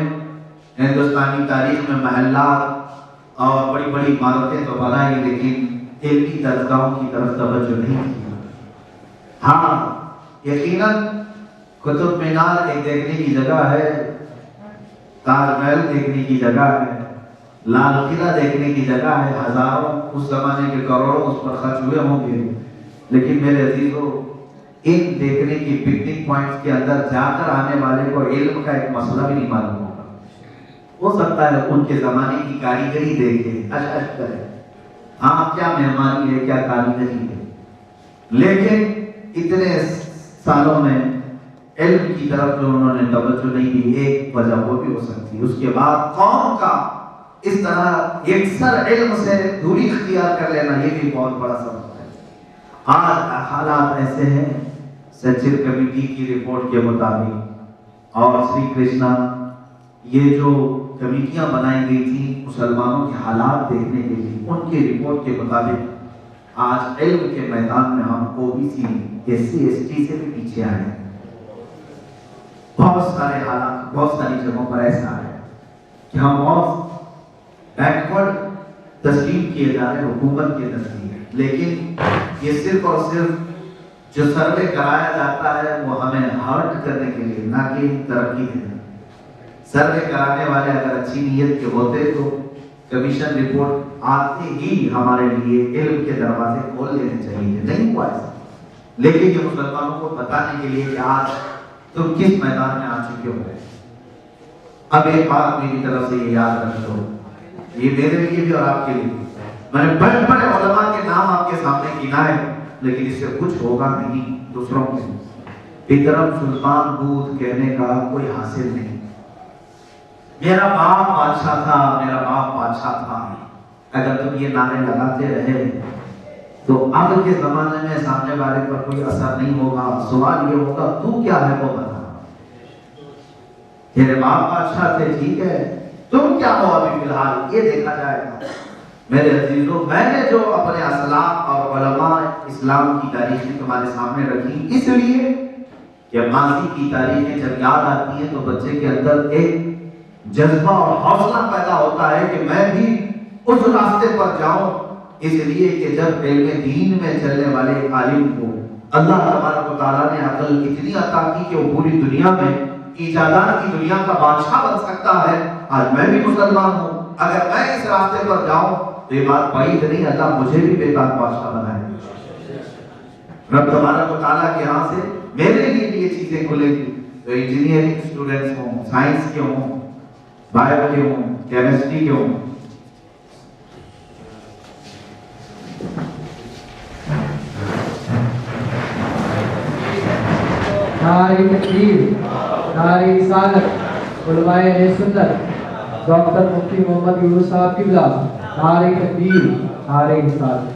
ہندوستانی تاریخ میں محلات اور بڑی بڑی عمارتیں تو بنائی، لیکن علمی درسگاہوں کی طرف توجہ نہیں کی۔ ہاں یقیناً قطب مینار ایک دیکھنے کی جگہ ہے، تاج محل دیکھنے کی جگہ ہے، لال قلعہ دیکھنے کی جگہ ہے، ہزاروں اس زمانے کے کروڑوں اس پر خرچ ہوئے ہوں گے، لیکن میرے عزیزوں ان دیکھنے کی پکنک پوائنٹس کے اندر جا کر آنے والے کو علم کا ایک مسئلہ بھی نہیں معلوم ہوگا۔ ہو سکتا ہے ان کے زمانے کی کاریگری دیکھے، اش کرے، ہاں کیا مہمانی ہے، کیا کاریگری ہے، لیکن اتنے سالوں میں علم کی طرف جو انہوں نے توجہ نہیں دی، ایک وجہ وہ بھی ہو سکتی ہے۔ اس کے بعد قوم کا اس طرح یکسر علم سے دوری اختیار کر لینا، یہ بھی بہت بڑا سبب ہے۔ آج حالات ایسے ہیں، سچر کمیٹی کی رپورٹ کے مطابق اور سری کرشنا، یہ جو کمیٹیاں بنائی گئی تھی مسلمانوں کے حالات دیکھنے کے لیے، ان کی رپورٹ کے مطابق آج علم کے میدان میں ہم OBC SC ST سے بھی پیچھے آئے ہیں۔ بہت سارے حالات، بہت ساری جگہوں پر ایسا ہے کہ ہم بہت بیکورڈ تسلیم کیے جا رہے ہیں حکومت کے نزدیک، لیکن یہ صرف اور صرف جو سروے کرایا جاتا ہے وہ ہمیں ہرٹ کرنے کے لیے، نہ کہ ترقی دینے۔ سروے کرانے والے اگر اچھی نیت کے ہوتے تو کمیشن رپورٹ آتے ہی ہمارے لیے علم کے دروازے کھول دینے چاہیے، نہیں ہوا ایسا، لیکن یہ مسلمانوں کو بتانے کے لیے کہ آج تم کس میدان میں آ چکے ہو۔ اب ایک بات میری طرف سے یہ یاد رکھ لو، یہ میرے لیے بھی اور آپ کے لیے، میں نے بڑے بڑے علماء کے نام آپ کے سامنے گنائے، لیکن اس سے کچھ ہوگا نہیں دوسروں کو ادھرم سلطان بود کہنے کا کوئی حاصل نہیں. میرا باپ بادشاہ تھا، میرا باپ بادشاہ تھا. اگر تم یہ نعرے لگاتے رہے تو اب کے زمانے میں سامنے والے پر کوئی اثر نہیں ہوگا. سوال یہ ہوگا تو کیا ہے وہ بتا. میرے باپ بادشاہ تھے ٹھیک ہے، تم کیا ہو ابھی فی الحال یہ دیکھا جائے گا. میرے عزیزوں، میں نے جو اپنے اسلاف اور علماء اسلام کی تاریخیں تمہارے سامنے رکھی اس لیے کہ ماضی کی تاریخیں جب یاد آتی ہیں تو بچے کے اندر ایک جذبہ اور حوصلہ پیدا ہوتا ہے کہ میں بھی اس راستے پر جاؤں. اس لیے کہ جب علم دین میں چلنے والے عالم کو اللہ تبارک و تعالیٰ نے عقل اتنی عطا کی کہ وہ پوری دنیا میں ایجادات کی دنیا کا بادشاہ بن سکتا ہے. آج میں بھی مسلمان ہوں، اگر میں اس راستے پر جاؤں تو یہ بات بعید نہیں اللہ مجھے بھی بے تاب بادشاہ بنائے. رب تبارک و تعالیٰ کے یہاں سے میرے لیے بھی یہ چیزیں کھلے گی. تو انجینئرنگ اسٹوڈنٹس ہوں، سائنس کے ہوں، بایو کے ہوں، کیمسٹری کے ہوں. نعرہ تکبیر، نعرہ رسالت، علماء سنت ڈاکٹر مفتی محمد یونس صاحب قبلہ. نعرہ تکبیر، نعرہ رسالت.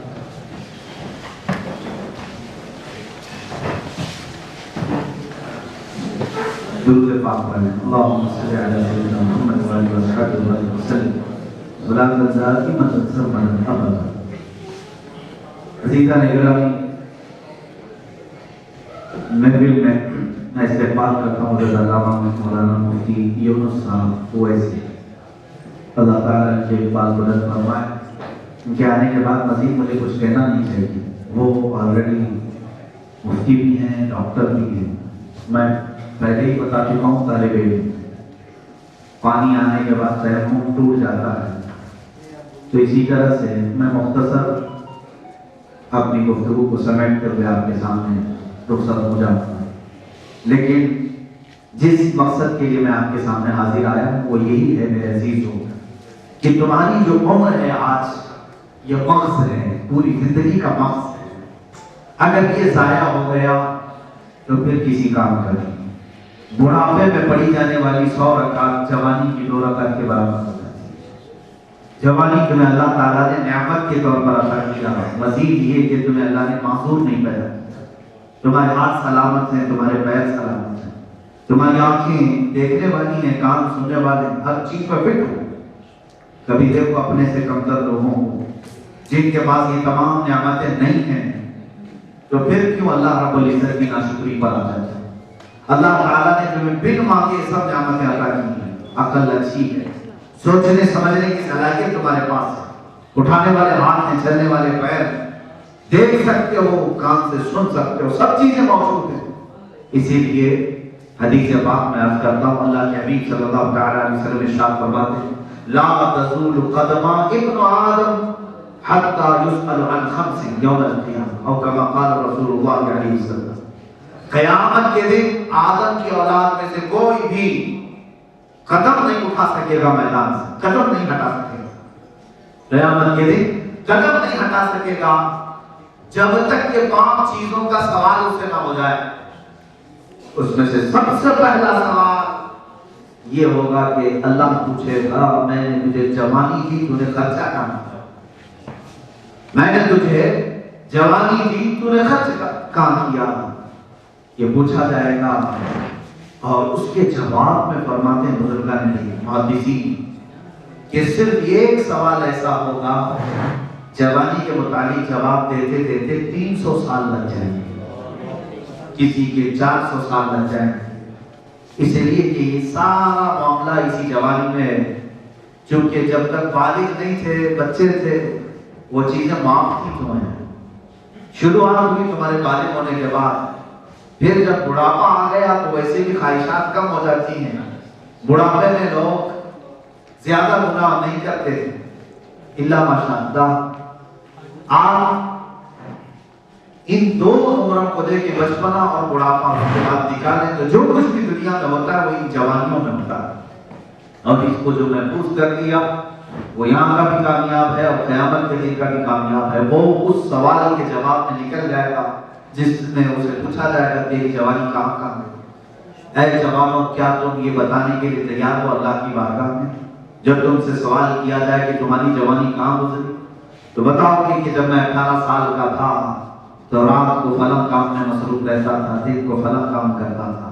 درود پاک پڑھیں. اللہم صلی علی سیدنا محمد و آلہ وصحبہ وسلم. غلام رضا کی مدد سے مدد ابدا. عزیزہ نگرامی، مغرب میں استقبال کرتا ہوں رضا علامہ مولانا مفتی یونس صاحب اویسی. اللہ تعالیٰ ان کے اقبال بلند فرمائے. ان کے آنے کے بعد مزید مجھے کچھ کہنا نہیں چاہیے. وہ آلریڈی مفتی بھی ہیں، ڈاکٹر بھی ہیں. میں پہلے ہی بتا چکا ہوں طالب علم پانی آنے کے بعد تیمم ٹوٹ جاتا ہے. تو اسی طرح سے میں مختصر اپنی گفتگو کو سمیٹ کر کے آپ کے سامنے رخصت ہو جاتا ہوں. لیکن جس مقصد کے لیے میں آپ کے سامنے حاضر آیا ہوں وہ یہی ہے میرے عزیزوں کہ تمہاری جو عمر ہے آج یہ مقصد ہے، پوری زندگی کا مقصد ہے. اگر یہ ضائع ہو گیا تو پھر کسی کام کا نہیں. بڑھاپے میں پڑھی جانے والی 100 رکعت جوانی کی 2 رکعت کے برابر ہو جاتی ہے. جوانی تمہیں اللہ تعالیٰ نے نعمت کے طور پر عطا کیا. مزید یہ کہ تمہیں اللہ نے معذور نہیں پیدا کیا. تمہارے ہاتھ سلامت ہیں، تمہارے پیر سلامت ہیں، تمہاری آنکھیں دیکھنے والی ہیں، کان سننے والے ہیں، ہر چیز پر فٹ ہو. کبھی دیکھو اپنے سے کمتر لوگوں کو جن کے پاس یہ تمام نعمتیں نہیں ہیں تو پھر کیوں اللہ رب العزت کی ناشکری پر آ جاتے ہیں. اللہ تعالیٰ نے تمہیں بن مانگے سب نعمتیں عطا کی ہیں. عقل اچھی ہے، سوچنے سمجھنے کی صلاحیت تمہارے پاس ہے، اٹھانے والے ہاتھ ہیں، چلنے والے پیر، دیکھ سکتے ہو، کان سے سن سکتے ہو، سب چیزیں موجود ہیں. اسی لیے حدیث پاک میں عرض کرتا ہوں اللہ کے حبیب صلی اللہ علیہ وسلم ارشاد فرماتے ہیں لا تزول قدم ابن آدم حتى يسأل عن 5 يوم القيامة او كما قال رسول اللہ علیہ وسلم. قیامت کے دن آدم کی اولاد میں سے کوئی بھی قدم نہیں اٹھا سکے گا، میدان سے قدم نہیں ہٹا سکے گا. قیامت کے دن قدم نہیں ہٹا سکے گا جب تک کہ 5 چیزوں کا سوال اس سے نہ ہو جائے. اس میں سے سب سے پہلا سوال یہ ہوگا کہ اللہ پوچھے گا میں نے تجھے جوانی دی، تو نے خرچہ کہاں کیا؟ میں نے تجھے جوانی دی، تو نے خرچ کہاں کیا؟ یہ پوچھا جائے گا. اور اس کے جواب میں فرماتے ہیں بزرگان محدثین کہ صرف ایک سوال ایسا ہوگا جوانی کے متعلق جواب دیتے دیتے 300 سال لگ جائیں گے، کسی کے 400 سال لگ جائیں گے. اس لیے کہ یہ سارا معاملہ اسی جوانی میں ہے. چونکہ جب تک بالغ نہیں تھے، بچے تھے، وہ چیزیں معاف تھی تمہیں. شروعات ہوئی تمہارے بالغ ہونے کے بعد. پھر جب بڑھاپا آ گیا تو ویسے بھی خواہشات کم ہو جاتی ہیں. بڑھاپے میں لوگ زیادہ گناہ نہیں کرتے الا ماشاءاللہ. آپ ان 2 عمروں کو دے کے بچپنا اور بڑھاپا کے بعد نکالیں تو جو کچھ بھی دنیا میں ہوتا ہے وہی جوانیوں میں ہوتا ہے. اور اس کو جو محفوظ کر لیا وہ یہاں کا بھی کامیاب ہے اور قیامت کے دن کا بھی کامیاب ہے۔ وہ اس سوال کے جواب میں نکل جائے گا جس میں اسے پوچھا جائے گا تیری جوانی کہاں کہاں ہے؟ اے جوانوں، کیا تم یہ بتانے کے لیے تیار ہو اللہ کی بارگاہ میں جب تم سے سوال کیا جائے کہ تمہاری جوانی کہاں گزری، تو بتاؤ گے کہ جب میں 18 سال کا تھا تو رات کو فلاں کام میں مصروف رہتا تھا، دن کو فلاں کام کرتا تھا۔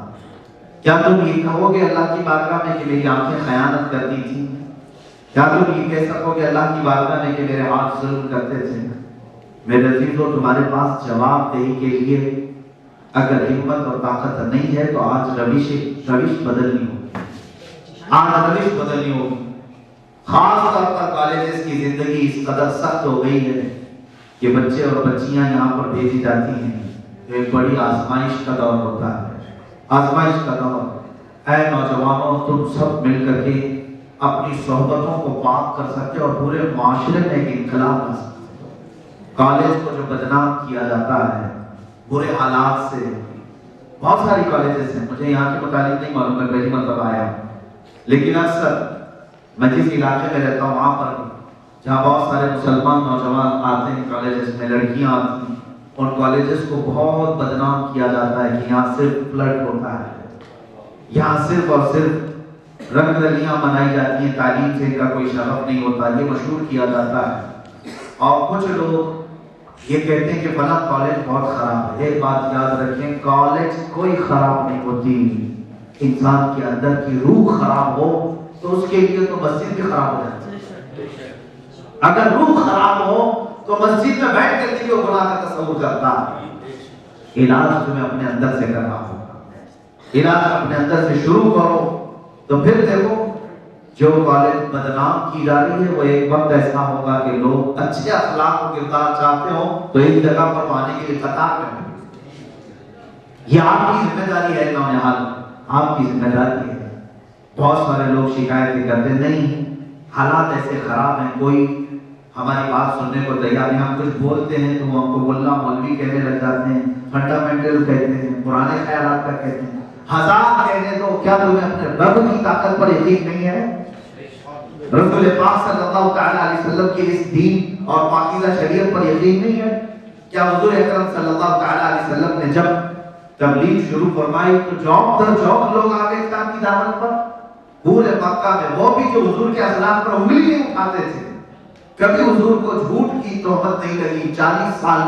کیا تم یہ کہو گے اللہ کی بارگاہ میں کہ میری آنکھیں خیانت کرتی تھیں؟ کیا تم یہ کہہ سکو گے اللہ کی بارگاہ میں کہ میرے ہاتھ ظلم کرتے تھے؟ میرے عزیزو، تمہارے پاس جواب دہی کے لیے اگر ہمت اور طاقت نہیں ہے تو آج روش بدلنی ہوگی، آج روش بدلنی ہوگی۔ خاص طور پر کالجز کی زندگی اس قدر سخت ہو گئی ہے کہ بچے اور بچیاں یہاں پر بھیجی جاتی ہیں، ایک بڑی آزمائش کا دور ہوتا ہے، آزمائش کا دور۔ اے نوجوانوں، تم سب مل کر کے اپنی صحبتوں کو پاک کر سکتے اور پورے معاشرے میں ایک انقلاب لا سکتے۔ کالج کو جو بدنام کیا جاتا ہے برے حالات سے، بہت ساری کالجز ہیں، مجھے یہاں کے متعلق نہیں معلوم، میں پہلی مرتبہ آیا ہوں، لیکن اکثر میں جس علاقے میں رہتا ہوں وہاں پر جہاں بہت سارے مسلمان نوجوان آتے ہیں کالجز میں، لڑکیاں آتی ہیں، ان کالجز کو بہت بدنام کیا جاتا ہے کہ یہاں صرف فلرٹ ہوتا ہے، یہاں صرف اور صرف رنگ رلیاں منائی جاتی ہیں، تعلیم سے ان کا کوئی شغف نہیں ہوتا، یہ مشہور کیا جاتا ہے۔ اور کچھ لوگ یہ کہتے ہیں کہ فلاں کالج بہت خراب ہے۔ ایک بات یاد رکھیں، کالج کوئی خراب نہیں ہوتی، انسان کے اندر کی روح خراب ہو تو اس کے لیے تو مسجد بھی خراب ہو جاتی ہے۔ اگر روح خراب ہو تو مسجد میں بیٹھ کر کے وہ گناہ کا تصور کرتا ہے۔ علاج تمہیں اپنے اندر سے کرنا ہوگا، علاج اپنے اندر سے شروع کرو، تو پھر دیکھو جو کالج بدنام کی جا رہی ہے وہ ایک وقت ایسا ہوگا کہ لوگ اچھے اخلاق و کردار چاہتے ہو تو ایک جگہ پر آنے کے لیے قطار میں ہوں۔ یہ آپ کی ذمہ داری ہے نونہال، آپ کی ذمہ داری ہے۔ بہت سارے لوگ شکایتیں کرتے نہیں، حالات ایسے خراب ہیں، کوئی ہماری بات سننے کو تیار نہیں، ہم کچھ بولتے ہیں تو وہ ہم کو ملا مولوی کہنے لگ جاتے ہیں، فنڈامنٹل کہتے ہیں، پرانے خیالات کا کہتے ہیں، ہزار کہنے دو، کیا تمہیں اپنے رب کی طاقت پر یقین نہیں ہے؟ رسول پاک صلی اللہ تعالی علیہ وسلم کی اس دین اور پاکیزہ شریعت پر یقین نہیں ہے؟ کیا حضور اکرم صلی اللہ تعالی علیہ وسلم نے جب تبلیغ شروع فرمائی تو جوق در جوق لوگ آ گئے اسلام کی دعوت پر؟ پورے مکہ میں وہ بھی جو حضور کے اخلاق پر انگلی نہیں اٹھاتے تھے، کبھی حضور کو جھوٹ کی تہمت نہیں لگی 40 سال،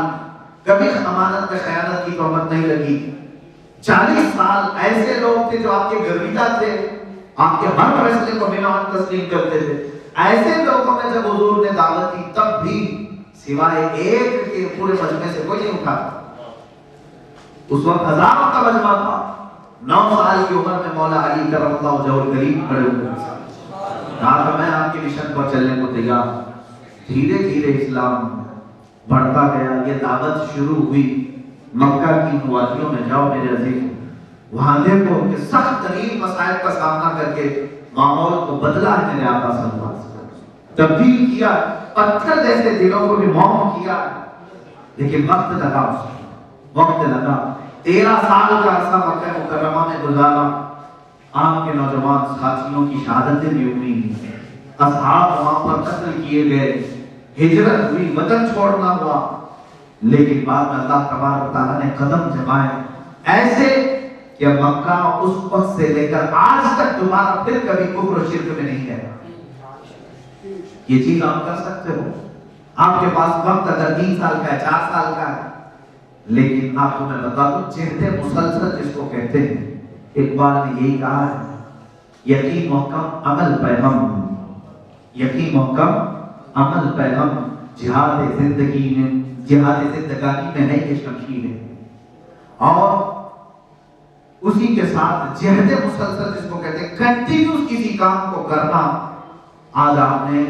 کبھی امانت میں خیانت کی تہمت نہیں لگی 40 سال۔ ایسے لوگ تھے جو آپ کے گرویدہ تھے، آپ کے ہر فیصلے کو بنا تسلیم کرتے تھے۔ ایسے لوگوں میں جب حضور نے دعوت دی تب بھی سوائے ایک کے پورے مجمع سے کوئی نہیں اٹھا۔ اس وقت ہزاروں کا مجمع تھا، 9 سال کی عمر میں مولا علی کرم اللہ وجہہ الکریم کھڑے ہوئے، کہا کہ میں آپ کے مشن پر چلنے کو تیار ہوں۔ دھیرے دھیرے اسلام بڑھتا گیا، یہ دعوت شروع ہوئی مکہ کی وادیوں میں، جاؤ میرے عزیز وہاں دیکھو کہ سخت ترین مسائل کا سامنا کر کے ماحول کو بدلا ہے میرے آقا صلی اللہ علیہ وسلم، تبدیل کیا، پتھر جیسے دلوں کو بھی موم کیا، لیکن وقت لگا، وقت لگا۔ 13 سال کا عرصہ مکہ مکرمہ میں گزارا، آپ کے نوجوان ساتھیوں کی شہادتیں بھی ہوئی، اصحاب وہاں پر قتل کیے گئے، ہجرت ہوئی، وطن چھوڑنا ہوا، لیکن بعد میں اللہ تبارک و تعالیٰ نے قدم جمائے ایسے کہ مکہ اس وقت سے لے کر آج تک دوبارہ پھر کبھی کفر و شرک میں نہیں ہے۔ یہ چیز آپ کر سکتے ہو، آپ کے پاس وقت اگر 3 سال کا ہے، 4 سال کا ہے، لیکن آپ کو میں بتا دوں جہد مسلسل جس کو کہتے ہیں، اقبال نے یہی کہا ہے، یقین محکم عمل پیغم، یقین محکم عمل پیغم، جہاد زندگی میں، جہاد زندگانی میں نہیں یہ شمشیر ہے۔ اور اسی کے ساتھ جہد مسلسل جس کو کہتے ہیں، کنٹینیوس کسی کام کو کرنا۔ آج آپ نے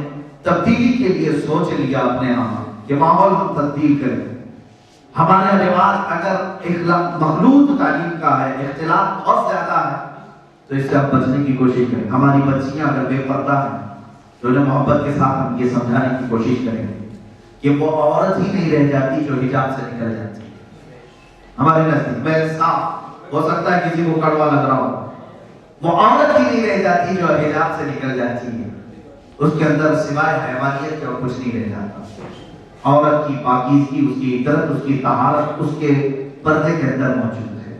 تبدیلی کے لیے سوچ لیا اپنے ہاں کہ ماحول ہم تبدیل کریں۔ ہمارے رواج اگر مخلوط تعلیم کا ہے، اختلاف بہت زیادہ ہے، تو اس سے ہم بچنے کی کوشش کریں۔ ہماری بچیاں اگر بے پردہ ہیں تو انہیں محبت کے ساتھ ہم یہ سمجھانے کی کوشش کریں گے کہ وہ عورت ہی نہیں رہ جاتی جو حجاب سے نکل جاتی ہے۔ ہمارے نزدیک میں صاف ہو سکتا ہے کسی کو کڑوا لگ رہا ہو، وہ عورت ہی نہیں رہ جاتی جو حجاب سے نکل جاتی ہے، اس کے اندر سوائے حیوانیت کے اور کچھ نہیں رہ جاتا۔ عورت کی پاکیزگی، اس کی عطرت، اس کی طہارت اس کے پردے کے اندر موجود ہے۔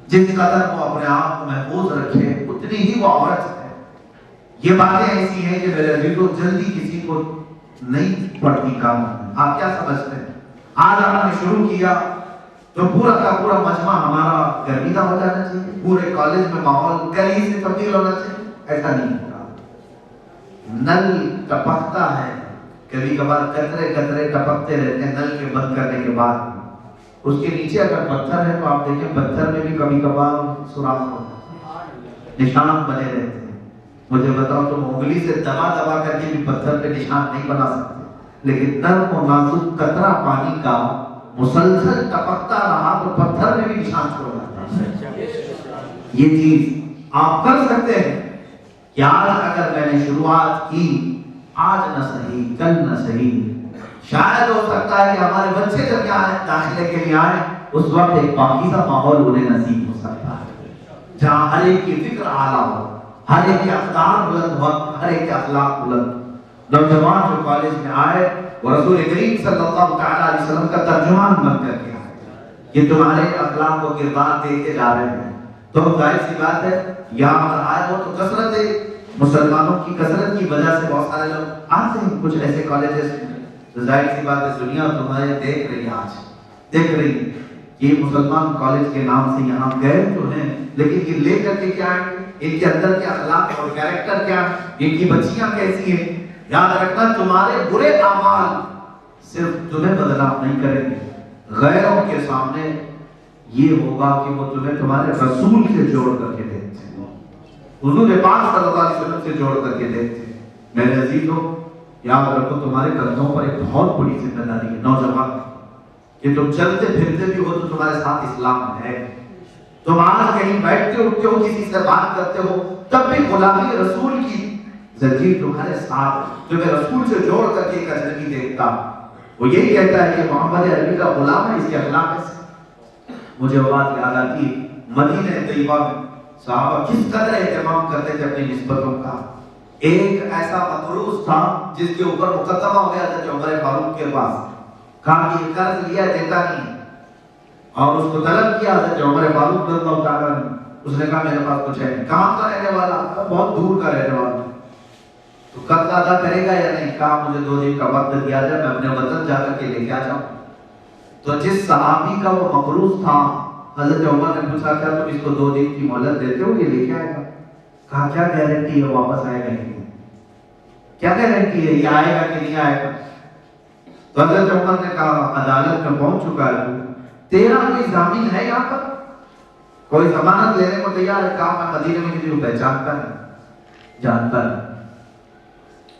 جس قدر وہ اپنے آپ کو محفوظ رکھے اتنی ہی وہ عورت ہے۔ یہ باتیں ایسی ہیں کہ میرے عزیزو جلدی کسی کو نہیں پڑتی کام۔ آپ کیا سمجھتے ہیں آج آپ نے شروع کیا تو پورا کا پورا مجمع ہمارا گرمیدہ ہو جانا چاہیے، پورے کالج میں ماحول گلی سے تبدیل ہونا چاہیے؟ ایسا نہیں ہوگا۔ نل ٹپکتا ہے، کبھی کبھار قطرے قطرے ٹپکتے رہتے ہیں نل کے بند کرنے کے بعد، اس کے نیچے اگر پتھر ہے تو آپ دیکھیں پتھر میں بھی کبھی کبھار سوراخ ہوتا ہے، نشان بنے رہتے ہیں۔ مجھے بتاؤ تم انگلی سے دبا دبا کر کے بھی پتھر پہ نشان نہیں بنا سکتے، لیکن نرم و نازک قطرہ پانی کا مسلسل ٹپکتا رہا تو پتھر میں بھی نشان چھوڑ جاتا ہے۔ یہ چیز آپ کر سکتے ہیں کہ آج اگر میں نے شروعات کی، آج نہ صحیح کل نہ صحیح، شاید ہو سکتا ہے کہ ہمارے بچے جب یہاں داخلے کے لیے آئے اس وقت ایک پاکیزہ ماحول انہیں نصیب ہو سکتا ہے، جہاں ہر ایک کی فکر اعلیٰ ہو، ہر ایک کے اقدار بلند ہو، ہر ایک کے اخلاق بلند۔ نوجوان جو کالج میں آئے وہ رسول کریم صلی اللہ علیہ وسلم کا ترجمان بن کر کے آئے، یہ تمہارے اخلاق و کردار دیکھے جا رہے ہیں۔ تو ظاہر سی بات ہے یہاں پر آئے ہو تو کثرت مسلمانوں کی کثرت کی وجہ سے بہت سارے لوگ آتے ہیں کچھ ایسے کالجز میں، ظاہر سی بات ہے دنیا تمہارے دیکھ رہی ہے، آج دیکھ رہی ہے کہ یہ مسلمان کالج کے نام سے یہاں گئے تو ہیں، لیکن یہ لے کر کے کیا ہے، ان کے اندر کے اخلاق اور کیریکٹر کیا ہے، ان کی بچیاں کیسی ہیں۔ یاد رکھنا تمہارے برے اعمال صرف تمہیں بدنام نہیں کریں گے، غیروں کے سامنے یہ ہوگا کہ وہ تمہیں تمہارے رسول سے جوڑ کر کے دیکھتے ہیں، حضور پاک صلی اللہ علیہ وسلم سے جوڑ کر کے دیکھتے ہیں۔ میرے عزیزوں یاد رکھو تمہارے کندھوں پر ایک بہت بڑی ذمہ داری ہے نوجوان، کہ تم چلتے پھرتے بھی ہو تو تمہارے ساتھ اسلام ہے، تم آج کہیں بیٹھتے اٹھتے ہو کسی سے بات کرتے ہو تب بھی غلامی رسول کی زنجیر تمہارے ساتھ، تمہیں رسول سے جوڑ کر کے ایک اجنبی دیکھتا وہ یہی کہتا ہے کہ محمد عربی کا غلام ہے، اس کے اخلاق ایسے۔ مجھے وہ بات یاد آتی مدینہ طیبہ میں صحابہ کس قدر اہتمام کرتے تھے اپنی نسبتوں کا۔ ایک ایسا مقروض تھا جس کے اوپر مقدمہ ہو گیا تھا عمر فاروق کے پاس، کہا کہ یہ قرض لیا دیتا نہیں، اور اس کو طلب کیا حضرت عمر فاروق رضی اللہ تعالیٰ عنہ، اس نے کہا میرے پاس کچھ ہے نہیں۔ کہاں کا رہنے والا؟ بہت دور کا رہنے والا۔ تو قرض ادا کرے گا یا نہیں؟ کہا مجھے 2 دن کا وقت دیا جائے، میں اپنے وطن جا کر کے لے کے آ جاؤں۔ تو جس صحابی کا وہ مقروض تھا حضرت عمر نے پوچھا کیا تم اس کو 2 دن کی مہلت دیتے ہو یہ لے کے آئے گا؟ کہا کیا گارنٹی ہے واپس آئے گا نہیں؟ کیا گارنٹی ہے یہ آئے گا کہ نہیں آئے گا؟ تو حضرت عمر نے کہا عدالت میں پہنچ چکا ہے تیرا کوئی ضامین ہے یہاں پر؟ کوئی ضمانت لینے کو تیار ہے؟ کہا میں مدینے میں کسی کو پہچانتا ہے، جانتا ہے،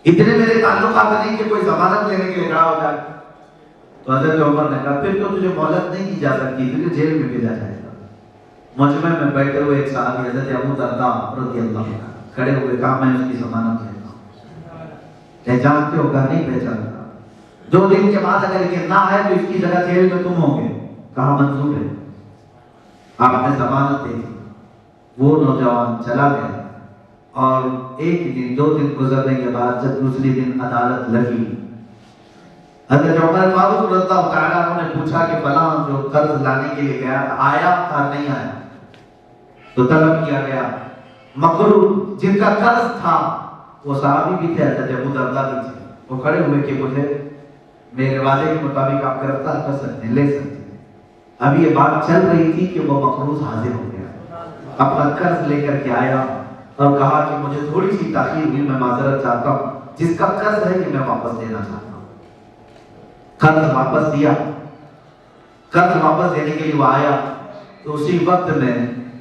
اتنے میرے تعلقات نہیں کہ کوئی ضمانت لینے کے لیے کھڑا ہو جائے۔ تو حضرت عمر نے کہا پھر تو تجھے مہلت نہیں دی جا سکتی، تجھے جیل میں بھیجا جائے گا۔ مجمع میں بیٹھے ہوئے ایک صحابی حضرت ابو درداء رضی اللہ عنہ کھڑے ہوئے، کہا میں اس کی ضمانت لیتا ہوں۔ پہچانتے ہو؟ کہا نہیں پہچانتا۔ 2 دن کے بعد اگر یہ نہ آئے تو اس کی جگہ جیل میں تم ہو گے۔ کہا منظور ہے۔ آپ نے ضمانت دے دی۔ وہ نوجوان چلا گیا، اور 1 دن 2 دن گزرنے کے بعد جب دوسری دن عدالت لگی، حضرت عمر فاروق رضی اللہ تعالیٰ عنہ نے پوچھا کہ فلاں جو قرض لانے کے لیے گیا تھا آیا تھا نہیں آیا؟ تو طلب کیا گیا مقروض جن کا قرض تھا، وہ صحابی بھی تھے، حضرت ابو درداء بھی تھے، وہ کھڑے ہوئے کہ مجھے میرے وعدے کے مطابق آپ گرفتار کر سکتے ہیں، لے سکتے ہیں۔ ابھی یہ بات چل رہی تھی کہ وہ مقروض حاضر ہو گیا، اپنا قرض لے کر کے آیا اور کہا کہ مجھے تھوڑی سی تاخیر ہوئی، میں معذرت چاہتا ہوں، جس کا قرض ہے کہ میں واپس دینا چاہتا ہوں۔ قرض واپس دیا، قرض واپس دینے کے لیے وہ آیا تو اسی وقت میں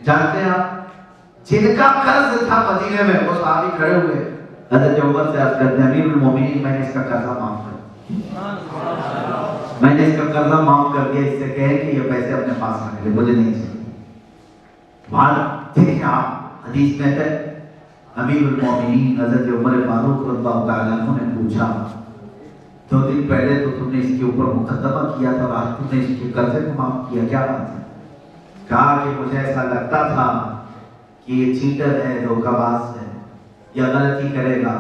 جانتے ہیں آپ جن کا قرض تھا مدینے میں وہ صحابی کھڑے ہوئے حضرت عمر سے عرض کرتے ہیں امیر المومنین میں نے اس کا قرضہ معاف کر دیا، میں نے اس کا قرضہ معاف کر دیا، اس سے کہے کہ یہ پیسے اپنے پاس رکھ لے، مجھے نہیں چاہیے۔ وہاں دیکھیں آپ حدیث میں ہے امیر المومنین حضرت عمر فاروق رضی اللہ تعالیٰ عنہ نے پوچھا 2 دن پہلے تو تم نے اس کے اوپر مقدمہ کیا تھا اور آج تم نے اس کے قرضے کو معاف کیا، کیا بات ہے؟ کہا کہ مجھے ایسا لگتا تھا کہ یہ چیٹر ہے، دھوکہ باز ہے، یا غلطی کرے گا،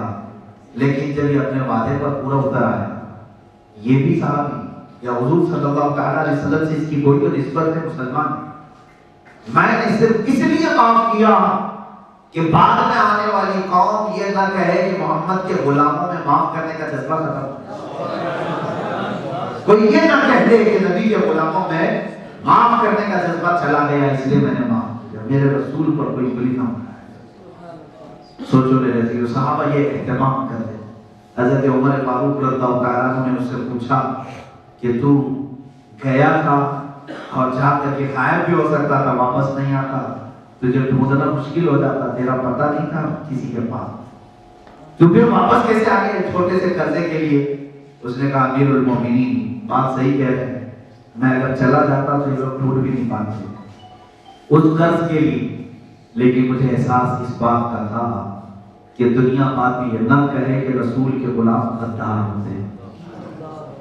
لیکن جب یہ اپنے وعدے پر پورا اتر آیا، یہ بھی صحابی یا حضور صلی اللہ تعالیٰ علیہ وسلم سے اس کی کوئی تو نسبت ہے، مسلمان میں نے صرف اس لیے معاف کیا کہ بعد میں آنے والی قوم یہ نہ کہے کہ محمد کے غلاموں میں معاف کرنے کا جذبہ ختم، کوئی یہ نہ کہہ دے کہ نبی کے غلاموں میں معاف کرنے کا جذبہ چلا گیا، اس لیے میں نے معاف کیا، میرے رسول پر کوئی بلی نہ اٹھائے۔ سوچو میرے عزیزو، صحابہ یہ اہتمام کرتے۔ حضرت عمر فاروق رضی اللہ تعالیٰ عنہ نے اس سے پوچھا کہ تو گیا تھا اور جا کر کے غائب بھی ہو سکتا تھا، واپس نہیں آتا، تجھے ڈھونڈنا مشکل ہو جاتا، تیرا پتہ نہیں تھا کسی کے پاس، تو پھر واپس کیسے آ گئے چھوٹے سے قرضے کے لیے؟ اس نے کہا امیر المومنین بات صحیح کہہ رہے ہیں، میں اگر چلا جاتا تو یہ لوگ ڈھونڈ بھی نہیں پاتے اس قرض کے لیے، لیکن مجھے احساس اس بات کا تھا کہ دنیا بات بھی یہ نہ کہے کہ رسول کے غلام غدار ہوتے ہیں،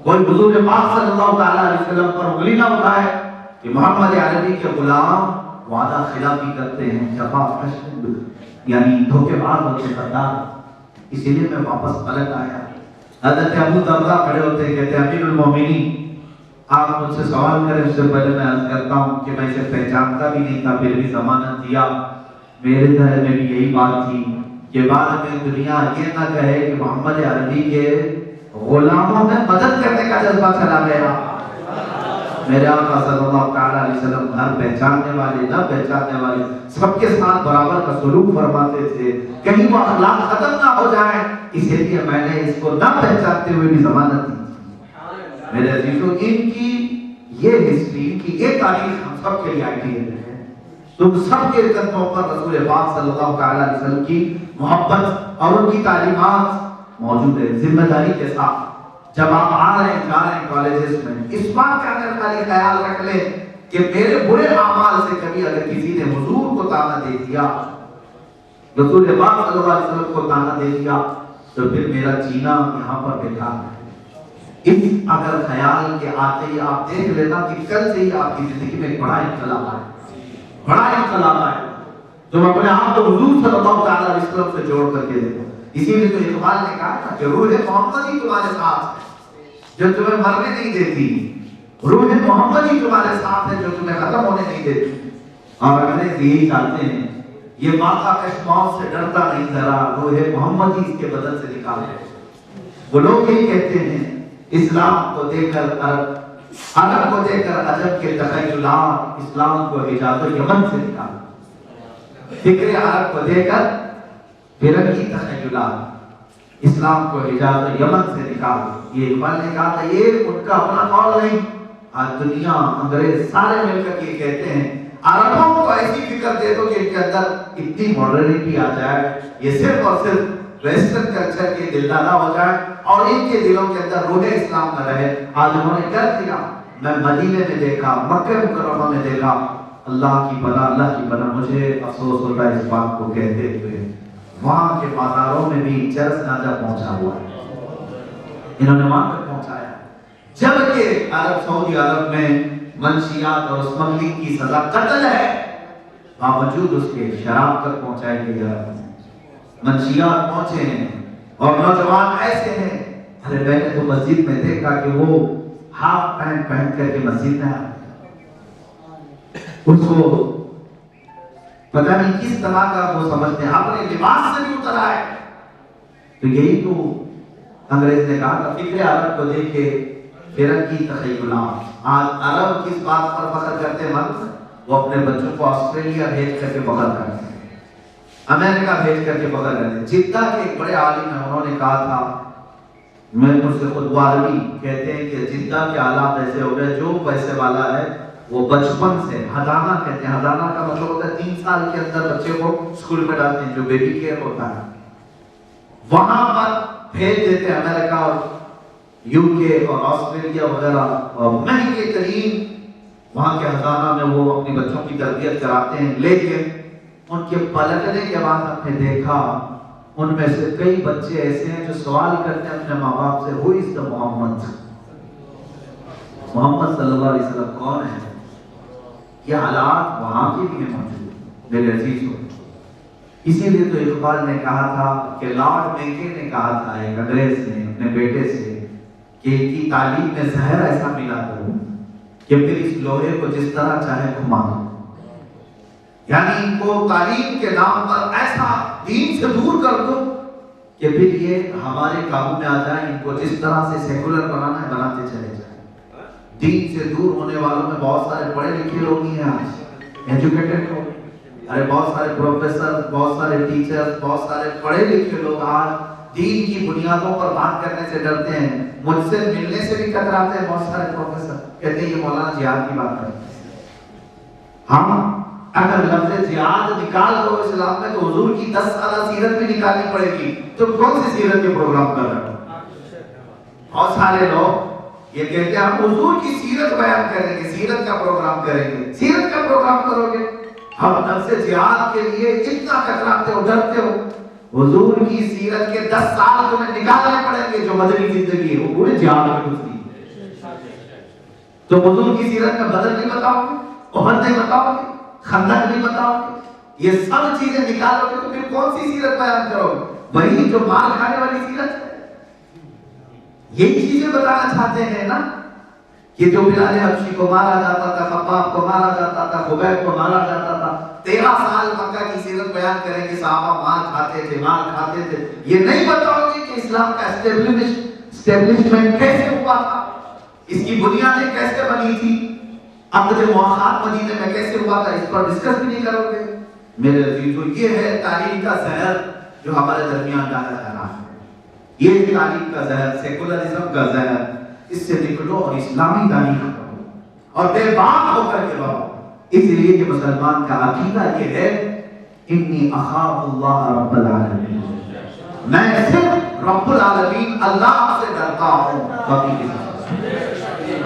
کوئی حضور پاک صلی اللہ تعالیٰ علیہ وسلم پر انگلی نہ اٹھائے کہ محمد عربی کے غلام وعدہ خلافی کرتے ہیں، جفا یعنی دھوکے باز ہوتے ہیں، غدار۔ اسی لیے میں واپس پلٹ آیا۔ حضرت ابو درداء کھڑے ہوتے ہیں، کہتے ہیں امیر المومنین آپ مجھ سے سوال کریں اس سے پہلے میں عرض کرتا ہوں کہ میں اسے پہچانتا بھی نہیں تھا، پھر بھی ضمانت دیا، میرے ذہن میں بھی یہی بات تھی کہ بعد میں دنیا یہ نہ کہے کہ محمد عربی کے غلاموں میں مدد کرنے کا جذبہ چلا گیا۔ میرے آقا صلی اللہ تعالیٰ علیہ وسلم ہر پہچاننے والے نہ پہچاننے والے سب کے ساتھ برابر کا سلوک فرماتے تھے، کہیں وہ اخلاق ختم نہ ہو جائیں، اسی لیے میں نے اس کو نہ پہچانتے ہوئے بھی ضمانت دی۔ میرے عزیزو، ان کی یہ ہسٹری، ان کی یہ تاریخ ہم سب کے لیے آئیڈیل ہے۔ تم سب کے قدموں پر رسول پاک صلی اللہ تعالیٰ علیہ وسلم کی محبت اور ان کی تعلیمات موجود ہے۔ ذمہ داری کے ساتھ جب آپ آ رہے ہیں جا رہے ہیں کالجز میں، اس بات کا اگر خالی خیال رکھ لیں کہ میرے برے اعمال سے کبھی اگر کسی نے حضور کو طعنہ دے دیا، رسول پاک صلی اللہ علیہ وسلم کو طعنہ دے دیا، تو پھر میرا جینا یہاں پر بیکار ہے۔ اس اگر خیال کے آتے ہی آپ دیکھ لینا کہ کل سے ہی آپ کی زندگی میں ایک بڑا انقلاب آئے، بڑا انقلاب آئے، تم اپنے آپ کو حضور صلی اللہ تعالیٰ علیہ وسلم سے جوڑ کر کے دیکھو۔ اسی لیے تو اقبال نے کہا تھا کہ روح محمد ہی تمہارے ساتھ ہے جو تمہیں مرنے نہیں دیتی، روح محمد ہی تمہارے ساتھ ہے جو تمہیں ختم ہونے نہیں دیتی۔ اور انگریز یہی چاہتے ہیں، یہ واقعہ کشماؤں سے ڈرتا نہیں ذرا، روح محمد ہی اس کے بدن سے نکالے۔ وہ لوگ یہی کہتے ہیں، اسلام کو دے کر عرب کو دے کر عجب کے تخیلات، اسلام کو حجاز و یمن سے نکالے۔ فکر عرب کو دے کر فرنگی تخیلات، اسلام کو حجاز و یمن سے نکالے۔ یہ اقبال نے کہا تھا، یہ ان کا اپنا قول نہیں، آج دنیا انگریز سارے مل کر یہ کہتے ہیں عربوں کو ایسی فکر دے دو کہ ان کے اندر اتنی ماڈرنٹی آ جائے، یہ صرف اور صرف ویسٹرن کلچر کے دلدادہ ہو جائے اور ان کے دلوں کے اندر روح اسلام نہ رہے۔ آج انہوں نے کر دیا، میں مدینے میں دیکھا، مکہ مکرمہ میں دیکھا، اللہ کی پناہ مجھے افسوس ہوتا ہے اس بات کو کہتے ہوئے، وہاں کے بازاروں میں بھی چرس گانجا پہنچا ہوا ہے، انہوں نے وہاں تک پہنچایا، جبکہ عرب سعودی عرب میں منشیات اور اسمگلنگ کی سزا قتل ہے، باوجود اس کے شراب تک پہنچائی گئی ہے، منشیات پہنچے ہیں، اور نوجوان ایسے ہیں، ارے میں نے تو مسجد میں دیکھا کہ وہ ہاف پینٹ پہن کر کے مسجد میں اس کو پتہ نہیں کس طرح کا وہ سمجھتے ہیں، اپنے لباس سے بھی اتر آئے۔ تو یہی تو انگریز نے کہا تھا، فکر عرب کو دیکھے فرنگی تخیلات۔ آج عرب کس بات پر فخر کرتے ہیں؟ وہ اپنے بچوں کو آسٹریلیا بھیج کر کے فخر کرتے ہیں، امریکہ بھیج کر کے فخر کرتے ہیں۔ جدہ کے ایک بڑے عالم ہیں، انہوں نے کہا تھا، میں مجھ سے خود عربی کہتے ہیں کہ جدہ کے حالات ایسے ہو گئے، جو پیسے والا ہے وہ بچپن سے حضانہ کہتے ہیں، حضانہ کا مطلب ہوتا ہے 3 سال کے اندر بچے کو اسکول میں ڈالتے ہیں، جو بیبی کیئر ہوتا ہے، وہاں پر بھیج دیتے ہیں۔ امریکہ اور یو کے اور آسٹریلیا وغیرہ اور مہنگے ترین وہاں کے حضانہ میں وہ اپنی بچوں کی تربیت کراتے ہیں، لیکن ان کے پلٹنے کے بعد ہم نے دیکھا ان میں سے کئی بچے ایسے ہیں جو سوال کرتے ہیں اپنے ماں باپ سے، ہو از دا محمد، محمد صلی اللہ علیہ وسلم کون ہے؟ یہ حالات وہاں کے بھی موجود ہیں۔ میرے عزیزو، اسی لیے تو اقبال نے کہا تھا کہ لارڈ میکے نے کہا تھا ایک انگریز نے اپنے بیٹے سے کہ ان کی تعلیم میں زہر ایسا ملا دو کہ پھر اس لوہے کو جس طرح چاہے گھما دو. یعنی ان کو تعلیم کے نام پر ایسا دین سے دور کر دو کہ پھر یہ ہمارے قابو میں آ جائیں. ان کو جس طرح سے سیکولر بنانا ہے بناتے چلے جائیں. دین سے دور ہونے والوں میں بہت سارے پڑھے لکھے لوگ ہی ہیں آج, ایجوکیٹڈ لوگ. ارے بہت سارے پروفیسر, بہت سارے ٹیچر, بہت سارے پڑھے لکھے لوگ آج دین کی بنیادوں پر بات کرنے سے ڈرتے ہیں. مجھ سے ملنے سے بھی کتراتے ہیں بہت سارے پروفیسر, کہتے ہیں یہ مولانا جہاد کی بات کرتے ہیں. ہم اگر لفظ جہاد نکال دو اسلام میں تو حضور کی 10 سالہ سیرت بھی نکالنی پڑے گی. تم کون سی سیرت کے پروگرام کر رہے ہو؟ بہت سارے لوگ یہ کہتے ہیں ہم حضور کی سیرت بیان کریں گے, سیرت کا پروگرام کریں گے. سیرت کا پروگرام کرو گے؟ ہم لفظ جہاد کے لیے اتنا کتراتے ہو, ڈرتے ہو. حضور کی سیرت کے 10 سال تمہیں نکالنے پڑیں گے جو مدنی زندگی ہے وہ پورے جہاد میں گزری. تو حضور کی سیرت میں بدر نہیں بتاؤ گے, احد نہیں بتاؤ گے, خندق نہیں بتاؤ گے, یہ سب چیزیں نکالو گے تو پھر کون سی سیرت بیان کرو گے؟ وہی جو مار کھانے والی سیرت ہے. یہی چیزیں بتانا چاہتے ہیں نا کہ جو بلال حبشی کو مارا جاتا تھا, خباب کو مارا جاتا تھا, خبیب کو مارا جاتا تھا. 13 سال مکہ کی سیرت بیان کریں کہ صحابہ مار کھاتے تھے, مار کھاتے تھے. یہ نہیں بتاؤ گے کہ اسلام کا اسٹیبلشمنٹ کیسے ہوا تھا, اس کی بنیادیں کیسے بنی تھی, عقد مواخات مدینے میں کیسے ہوا تھا, اس پر ڈسکس بھی نہیں کرو گے. میرے عزیزو, یہ ہے تعلیم کا زہر جو ہمارے درمیان ڈالا جا رہا ہے. یہ تعلیم کا زہر, سیکولرزم کا زہر, اس سے نکلو اور اسلامی تعلیم کرو اور بے باک ہو کر کے رہو. اس لیے کہ مسلمان کا عقیدہ یہ ہے انی اخاف اللہ رب العالمین, میں صرف رب العالمین اللہ سے ڈرتا ہوں, باقی کسی سے.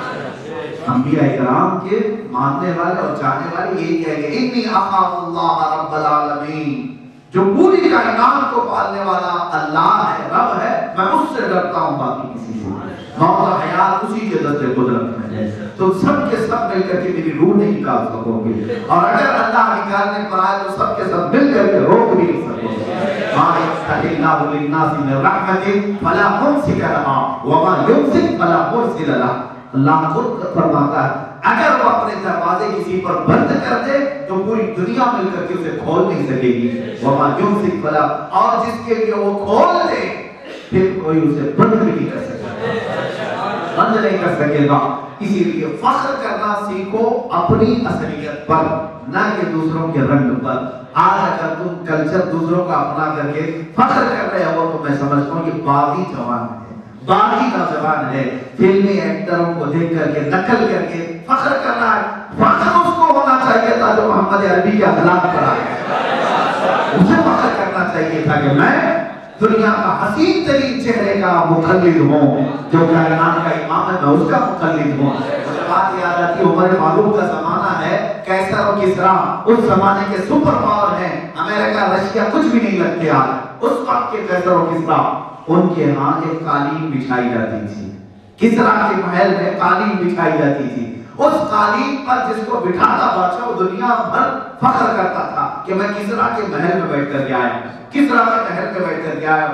انبیاء کرام کے ماننے والے اور جانے والے یہی کہیں گے انی اخاف اللہ رب العالمین, جو پوری کائنات کو پالنے والا اللہ ہے, رب ہے, میں اس سے ڈرتا ہوں, باقی کسی سے. موت و حیات اسی کے دست قدرت میں ہے. تو سب کے سب مل کر کے میری روح نہیں نکال سکو گے, اور اگر اللہ نکالنے پر آئے تو سب کے سب مل کر کے روک بھی نہیں سکو گے. ما یفتح اللہ للناس من رحمت فلا ممسک لها وما یمسک فلا مرسل له. اللہ خود فرماتا ہے اگر وہ اپنے دروازے کسی پر بند کر دے تو پوری دنیا مل کر کے اسے کھول نہیں سکے گی. وما یمسک فلا, اور جس کے لیے وہ کھول دے پھر کوئی اسے بند بھی نہیں کر سکتا, بند نہیں کر سکے گا. اسی لیے فخر کرنا سیکھو اپنی اصلیت پر, نہ کہ دوسروں کے رنگ پر. آج اگر تم کلچر دوسروں کا اپنا کر کے فخر کر رہے ہو تو میں سمجھتا ہوں یہ باغی جوان ہے, باغی کا زبان ہے. فلمی ایکٹروں کو دیکھ کر کے نقل کر کے فخر کرنا ہے. فخر اس کو ہونا چاہیے تھا جو محمد عربی کے اخلاق پر آئے, اسے فخر کرنا چاہیے تھا کہ میں دنیا کا حسین ترین چہرے کا مقلد ہوں, جو کائنات کا امام ہے میں اس کا مقلد ہوں. مجھے بات یاد آتی ہے عمر فاروق کا زمانہ ہے, کیسر اور کسرا اس زمانے کے سپر پاور ہیں, امریکہ رشیا کچھ بھی نہیں لگتے آج. اس وقت کے کیسر اور کسرا, ان کے ہاں ایک قالین بچھائی جاتی تھی, کسرا کے محل میں قالین بچھائی جاتی تھی. اس قالین پر جس کو بٹھاتا بادشاہ وہ دنیا بھر فخر کرتا تھا کہ میں کسرا کے محل میں بیٹھ کر کے آیا, کسرا کے محل میں بیٹھ کر کے آیا.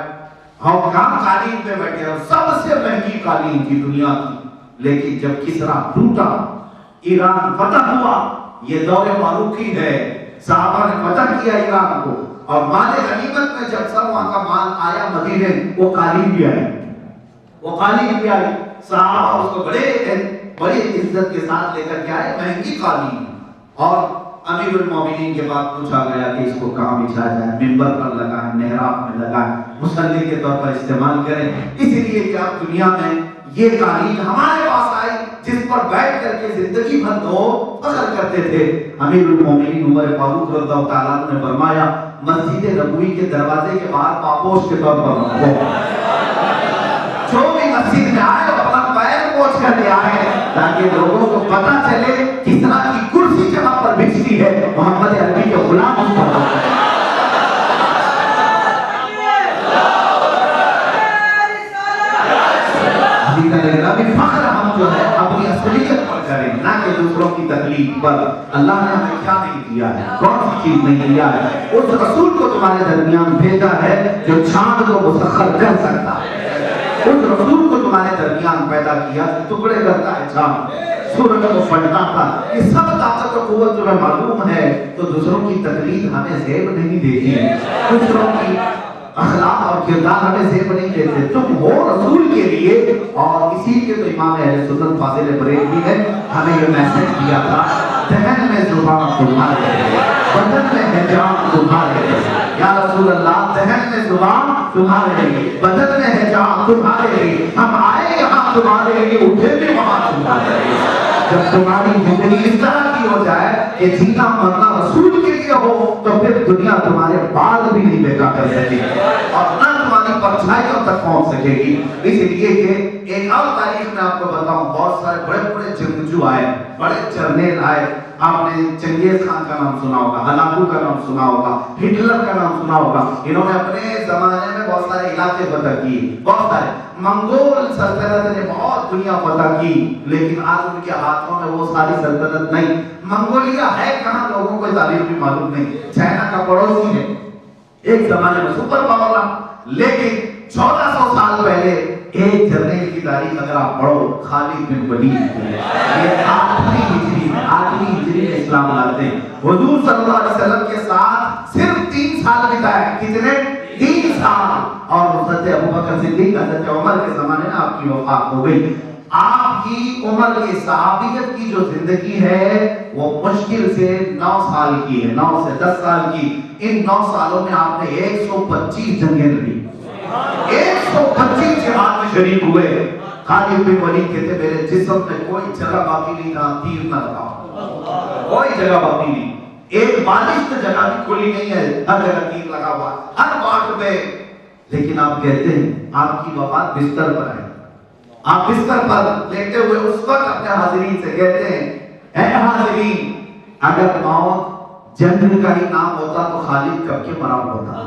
ہم کام قالین پہ بیٹھے ہیں, سب سے مہنگی قالین تھی دنیا کی. لیکن جب کسرا ٹوٹا, ایران فتح ہوا, یہ دور فاروقی ہے, صحابہ نے فتح کیا ایران کو, اور مال غنیمت میں جب سب وہاں کا مال آیا مدینے, وہ قالین بھی آئی, وہ قالین بھی آئی. صحابہ اس کو بڑے عزت کے ساتھ لے کر کے آئے, مہنگی قالین. اور امیر المومنین کے بعد پوچھا گیا کہ اس کو کہاں بچھایا جائے, ممبر پر لگائیں, محراب میں لگائیں, مصلی کے طور پر استعمال کریں. اس لیے کہ اب دنیا میں یہ قالین ہمارے پاس آئی جس پر بیٹھ کر کے زندگی بھر لوگ فخر کرتے تھے. امیر المومنین عمر فاروق رضی اللہ تعالیٰ عنہ نے فرمایا مسجد نبوی کے دروازے کے باہر پاپوش کے طور پر رکھو, جو بھی مسجد میں آئے اپنا پیر پوچھ کر کے آئے, تاکہ لوگوں کو پتا چلے کس طرح کی کرسی جہاں پر بچتی ہے محمد عربی کے غلام اس پر ہوتا ہے. فخر ہم جو ہے اپنی اصلیت پر کریں نہ کہ دوسروں کی تکلیف پر. اللہ نے ہمیں کیا نہیں دیا ہے, کون سی چیز نہیں دیا ہے؟ اس رسول کو تمہارے درمیان بھیجا ہے جو چاند کو مسخر کر سکتا ہے. اس رسول کو تمہارے درمیان پیدا کیا جو ٹکڑے کرتا ہے چاند, سورج کو پڑھنا تھا. یہ سب طاقت و قوت تمہیں معلوم ہے, تو دوسروں کی تکلیف ہمیں زیب نہیں دیتی, دوسروں کی اخلاق اور کردار ہمیں زیب نہیں دیتے. تم ہو رسول کے لیے, اور اسی کے تو امام اہل سنت فاضل بریلوی نے ہمیں یہ میسج دیا تھا, دہن میں زبان تمہارے, بدن میں حجاب تمہارے. یا رسول اللہ, دہن میں زبان تمہارے, بدن میں حجاب تمہارے, ہم آئے یہاں تمہارے لیے, اٹھے بھی وہاں تمہارے. جب تمہاری زندگی اس طرح کی ہو جائے کہ جینا مرنا رسول کے لیے ہو, تو پھر دنیا تمہارے بال بھی نہیں بیٹا کر سکے اور نہ تمہاری پرچھائیوں تک پہنچ سکے گی. اس لیے کہ ایک اور تاریخ میں آپ کو بتاؤں, بہت سارے بڑے بڑے جنگجو آئے, بڑے جرنیل آئے. آپ نے چنگیز خان کا نام سنا ہوگا, ہلاکو کا نام سنا ہوگا, ہٹلر کا نام سنا ہوگا. انہوں نے اپنے زمانے میں بہت سارے علاقے فتح کیے, بہت سارے. منگول سلطنت نے بہت دنیا فتح کی, لیکن آج ان کے ہاتھوں میں وہ ساری سلطنت نہیں. منگولیا ہے کہاں, لوگوں کو تاریخ بھی معلوم نہیں. چائنا کا پڑوسی ہے, ایک زمانے میں سپر پاور رہا, لیکن 1400 سال پہلے ایک جرنیل کی تاریخ اگر آپ پڑھو, خالد بن ولید, یہ 8ویں ہجری میں اسلام لاتے ہیں. حضور صلی اللہ علیہ وسلم کے ساتھ صرف 3 سال بتائے. کتنے؟ 3 سال. اور حضرت ابوبکر صدیق, حضرت عمر کے زمانے میں آپ کی وفات ہو گئی. آپ کی عمر کی صحابیت کی جو زندگی ہے وہ مشکل سے 9 سال کی ہے, 9 سے 10 سال کی. ان 9 سالوں میں آپ نے 125 جنگیں لڑی, 125 جہاد میں شریک ہوئے. خالد بن ولید کہتے میرے جسم میں کوئی جگہ باقی نہیں تھا تیر نہ لگا, کوئی جگہ باقی نہیں. ایک بالشت جگہ بھی کھلی نہیں ہے, ہر جگہ تیر لگا ہوا, ہر بات پہ. لیکن آپ کہتے ہیں آپ کی وفات بستر پر ہے, آپ بستر پر لیٹے ہوئے اس وقت اپنے حاضرین سے کہتے ہیں, اے حاضرین, اگر موت جنگ کا ہی نام ہوتا تو خالد کب کے مرا ہوتا.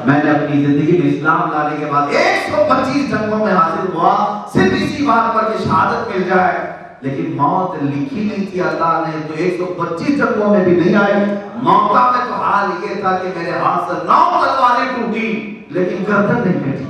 میں نے اپنی زندگی میں اسلام لانے کے بعد 125 جنگوں میں حاضر ہوا, صرف اسی بات پر کہ شہادت مل جائے. لیکن موت لکھی نہیں تھی اللہ نے, تو 125 جنگوں میں بھی نہیں آئی. موقع میں تو حال یہ تھا کہ میرے ہاتھ سے 9 تلواریں ٹوٹی, لیکن گردن نہیں کٹی,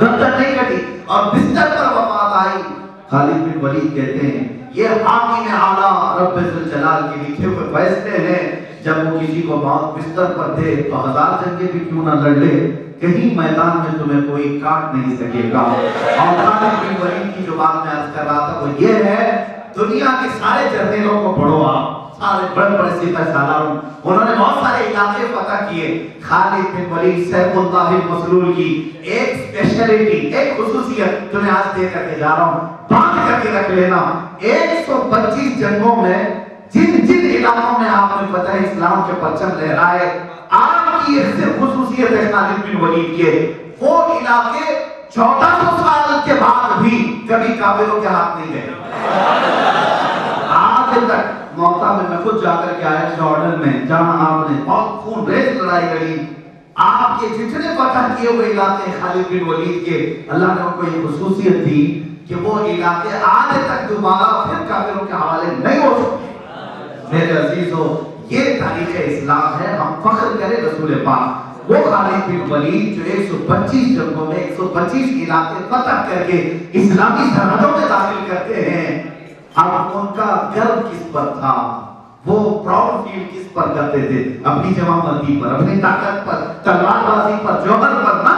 گردن نہیں کٹی, اور بستر پر وفات آئی. خالد بن ولید کہتے ہیں یہ حاکم اعلیٰ رب ذوالجلال کے لکھے ہوئے فیصلے ہیں. جب وہ کسی کو موت بستر پر دے تو 1000 جنگیں بھی کیوں نہ لڑ لے, کہیں میدان میں تمہیں کوئی کاٹ نہیں سکے گا. اور خالد بن ولید کی جو بات میں عرض کر رہا تھا وہ یہ ہے, دنیا کے سارے جرنیلوں کو پڑھو آپ, سارے بڑے بڑے سپہ سالاروں, انہوں نے بہت سارے علاقے فتح کیے. خالد بن ولید سیف اللہ المسلول کی ایک اسپیشلٹی, ایک خصوصیت تمہیں آج دے کر کے جا رہا ہوں, باندھ کر کے رکھ لینا. 125 جنگوں میں جن جن علاقوں میں آپ نے فتح اسلام کے پرچم لہرائے, آپ کی ایک صرف خصوصیت ہے خالد بن ولید کے, وہ علاقے 1400 سال کے بعد بھی کبھی کافروں کے ہاتھ نہیں گئے. آج تک موقع میں خود جا کر کے آیا جارڈن میں, جہاں آپ نے بہت خون ریز لڑائی لڑی. آپ کے جتنے فتح کیے ہوئے علاقے خالد بن ولید کے, اللہ نے ان کو یہ خصوصیت دی کہ وہ علاقے آج تک دوبارہ پھر کافروں کے حوالے نہیں ہو سکتے. میرے عزیزو, یہ تاریخ اسلام ہے, ہم فخر کریں رسول پاک. وہ خالد بن ولید جو 125 جنگوں میں 125 علاقے فتح کر کے اسلامی سرحدوں میں داخل کرتے ہیں, اب ان کا گرو کس پر تھا, وہ پراؤڈ فیل کس پر کرتے تھے, اپنی جمع مردی پر, اپنی طاقت پر, تلوار بازی پر, جوہر پر نہ.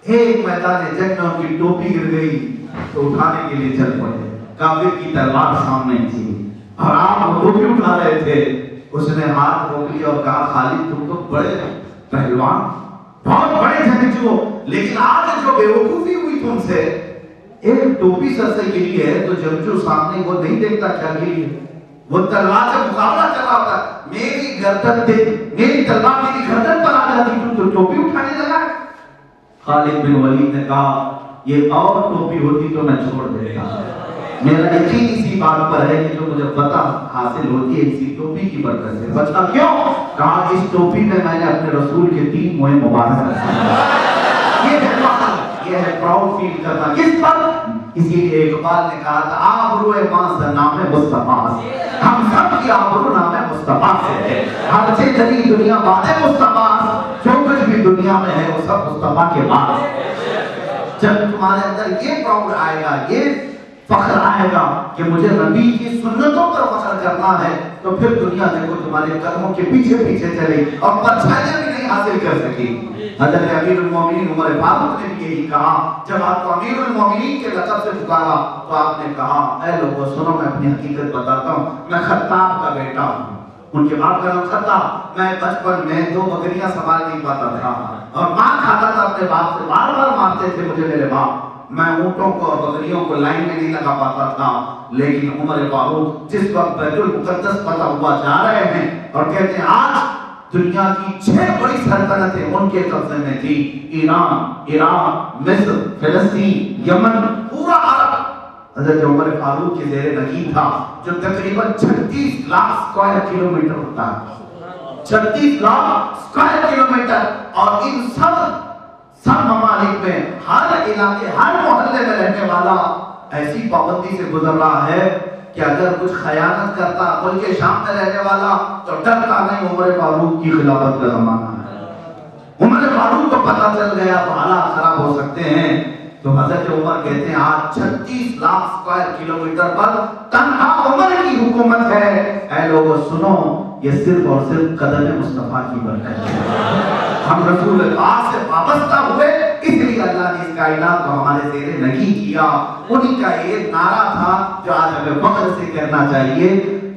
ایک میدان جنگ میں ان کی ٹوپی گر گئی تو اٹھانے کے لیے چل پڑے, کافر کی تلوار سامنے تھی اور آپ وہ ٹوپی اٹھا رہے تھے. اس نے ہاتھ روک لیا اور کہا خالد تم تو بڑے پہلوان, بہت بڑے جنگجو, لیکن آج جو بیوقوفی ہوئی تم سے, ایک ٹوپی سر سے گری ہے تو جنگجو سامنے وہ نہیں دیکھتا کیا گری ہے, وہ تلوار سے مقابلہ کر رہا ہوتا. میری گردن دے, میری تلوار میری گردن پر آ جاتی, تم تو ٹوپی اٹھانے لگا. خالد بن ولید نے کہا یہ اور ٹوپی ہوتی تو میں چھوڑ دیتا. میرا یقین اسی بات پر ہے کہ جو مجھے فتح حاصل ہوتی ہے اسی ٹوپی کی برکت سے. بچتا کیوں؟ کہا اس ٹوپی میں نے اپنے رسول کے 3 موئے مبارک رکھے. یہ یہ ہے پراؤڈ فیل کرنا کس پر؟ اسی لیے اقبال نے کہا تھا آبروئے ماں نام مصطفیٰ، ہم سب کی آبرو نام مصطفیٰ سے ہے، ہر سے جلی دنیا باتیں مصطفیٰ، جو کچھ بھی دنیا میں ہے وہ سب مصطفیٰ کے بعد۔ جب تمہارے اندر یہ پراؤڈ آئے گا، یہ فخر آئے گا کہ مجھے نبی کی سنتوں پر فخر کرنا ہے، تو پھر دنیا دیکھو تمہارے قدموں کے پیچھے پیچھے چلے اور پرچھائیاں بھی نہیں حاصل کر سکی۔ حضرت امیر المومنین عمر فاروق نے بھی یہی کہا، جب آپ کو امیر المومنین کے لقب سے پکارا تو آپ نے کہا اے لوگوں سنو میں اپنی حقیقت بتاتا ہوں، میں خطاب کا بیٹا ہوں۔ ان کے باپ کا نام خطاب، میں بچپن میں 2 بکریاں سنبھال نہیں پاتا تھا اور ماں کھاتا تھا اپنے باپ سے، بار بار مارتے تھے مجھے میرے باپ، میں اونٹوں کو اور بکریوں کو لائن میں نہیں لگا پاتا تھا۔ لیکن عمر فاروق جس وقت بیت المقدس فتح ہوا جا رہے ہیں اور کہتے ہیں آج دنیا کی 6 بڑی سلطنتیں ان کے قبضے میں تھی، ایران، عراق، مصر، فلسطین، یمن، پورا عرب حضرت عمر فاروق کے زیر نگین تھا، جو تقریباً 36 لاکھ اسکوائر کلومیٹر ہوتا ہے، 36 لاکھ اسکوائر کلومیٹر، اور ان سب ممالک میں ہر علاقے ہر محلے میں رہنے والا ایسی پابندی سے گزر رہا ہے کہ اگر کچھ خیانت کرتا ملک شام میں رہنے والا تو ڈرتا نہیں، عمر فاروق کی خلافت کا زمانہ ہے۔ عمر فاروق کو پتہ چل گیا تو حالات خراب ہو سکتے ہیں، تو حضرت عمر کہتے ہیں آج 36 لاکھ اسکوائر کلومیٹر پر تنہا عمر کی حکومت ہے۔ اے لوگوں سنو، یہ صرف اور صرف قدم مصطفیٰ کی برکت ہے۔ ہم رسول اللہ سے وابستہ ہوئے، اس لیے اللہ نے اس کائنات کو ہمارے زیر نگی کیا۔ انہی کا یہ نعرہ تھا جو آج ہمیں فخر سے کرنا چاہیے۔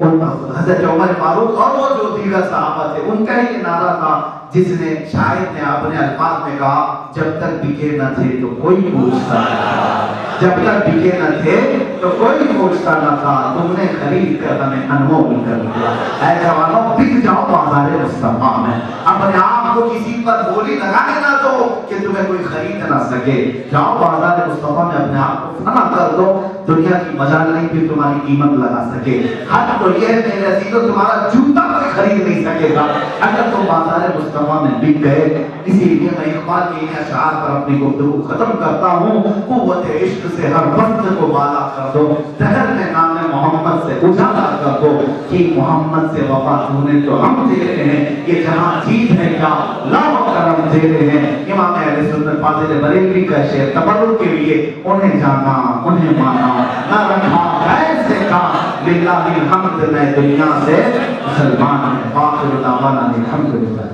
حضرت عمر فاروق اور وہ جو دیگر صحابہ تھے، ان کا ہی یہ نعرہ تھا جس نے شاعر نے اپنے الفاظ میں کہا جب تک بکے نہ تھے تو کوئی پوچھتا نہ تھا، جب تک بکے نہ تھے تو کوئی پوچھتا نہ تھا، تم نے خرید کر ہمیں انمول کر دیا۔ اے جوانوں بک جاؤ بازار مصطفیٰ میں، اپنے آپ کو کسی پر بولی لگانے نہ دو کہ تمہیں کوئی خرید نہ سکے، جاؤ بازار مصطفیٰ میں اپنے آپ کو فنا کر دو، دنیا کی مجال نہیں پھر تمہاری قیمت لگا سکے۔ حق تو یہ ہے میرے عزیزو تمہارا جوتا کوئی خرید نہیں سکے گا اگر تم بازار مصطفیٰ میں بک گئے۔ اسی لیے میں اقبال کے ان اشعار پر اپنی گفتگو ختم کرتا ہوں۔ قوت عشق سے ہر وقت کو بالا کر دو، دہر میں نام محمد سے اجالا کر دو، کہ محمد سے وفا سنے تو ہم دے رہے ہیں، یہ جہاں چیز ہے کیا لاؤ کرم دے رہے ہیں۔ امام اہل سنت فاضل بریلوی کا شعر تبرک کے لیے، انہیں جانا انہیں مانا نہ رکھا ایسے کا، للہ الحمد میں دنیا سے مسلمان ہے۔ باخر دعوانا الحمدللہ۔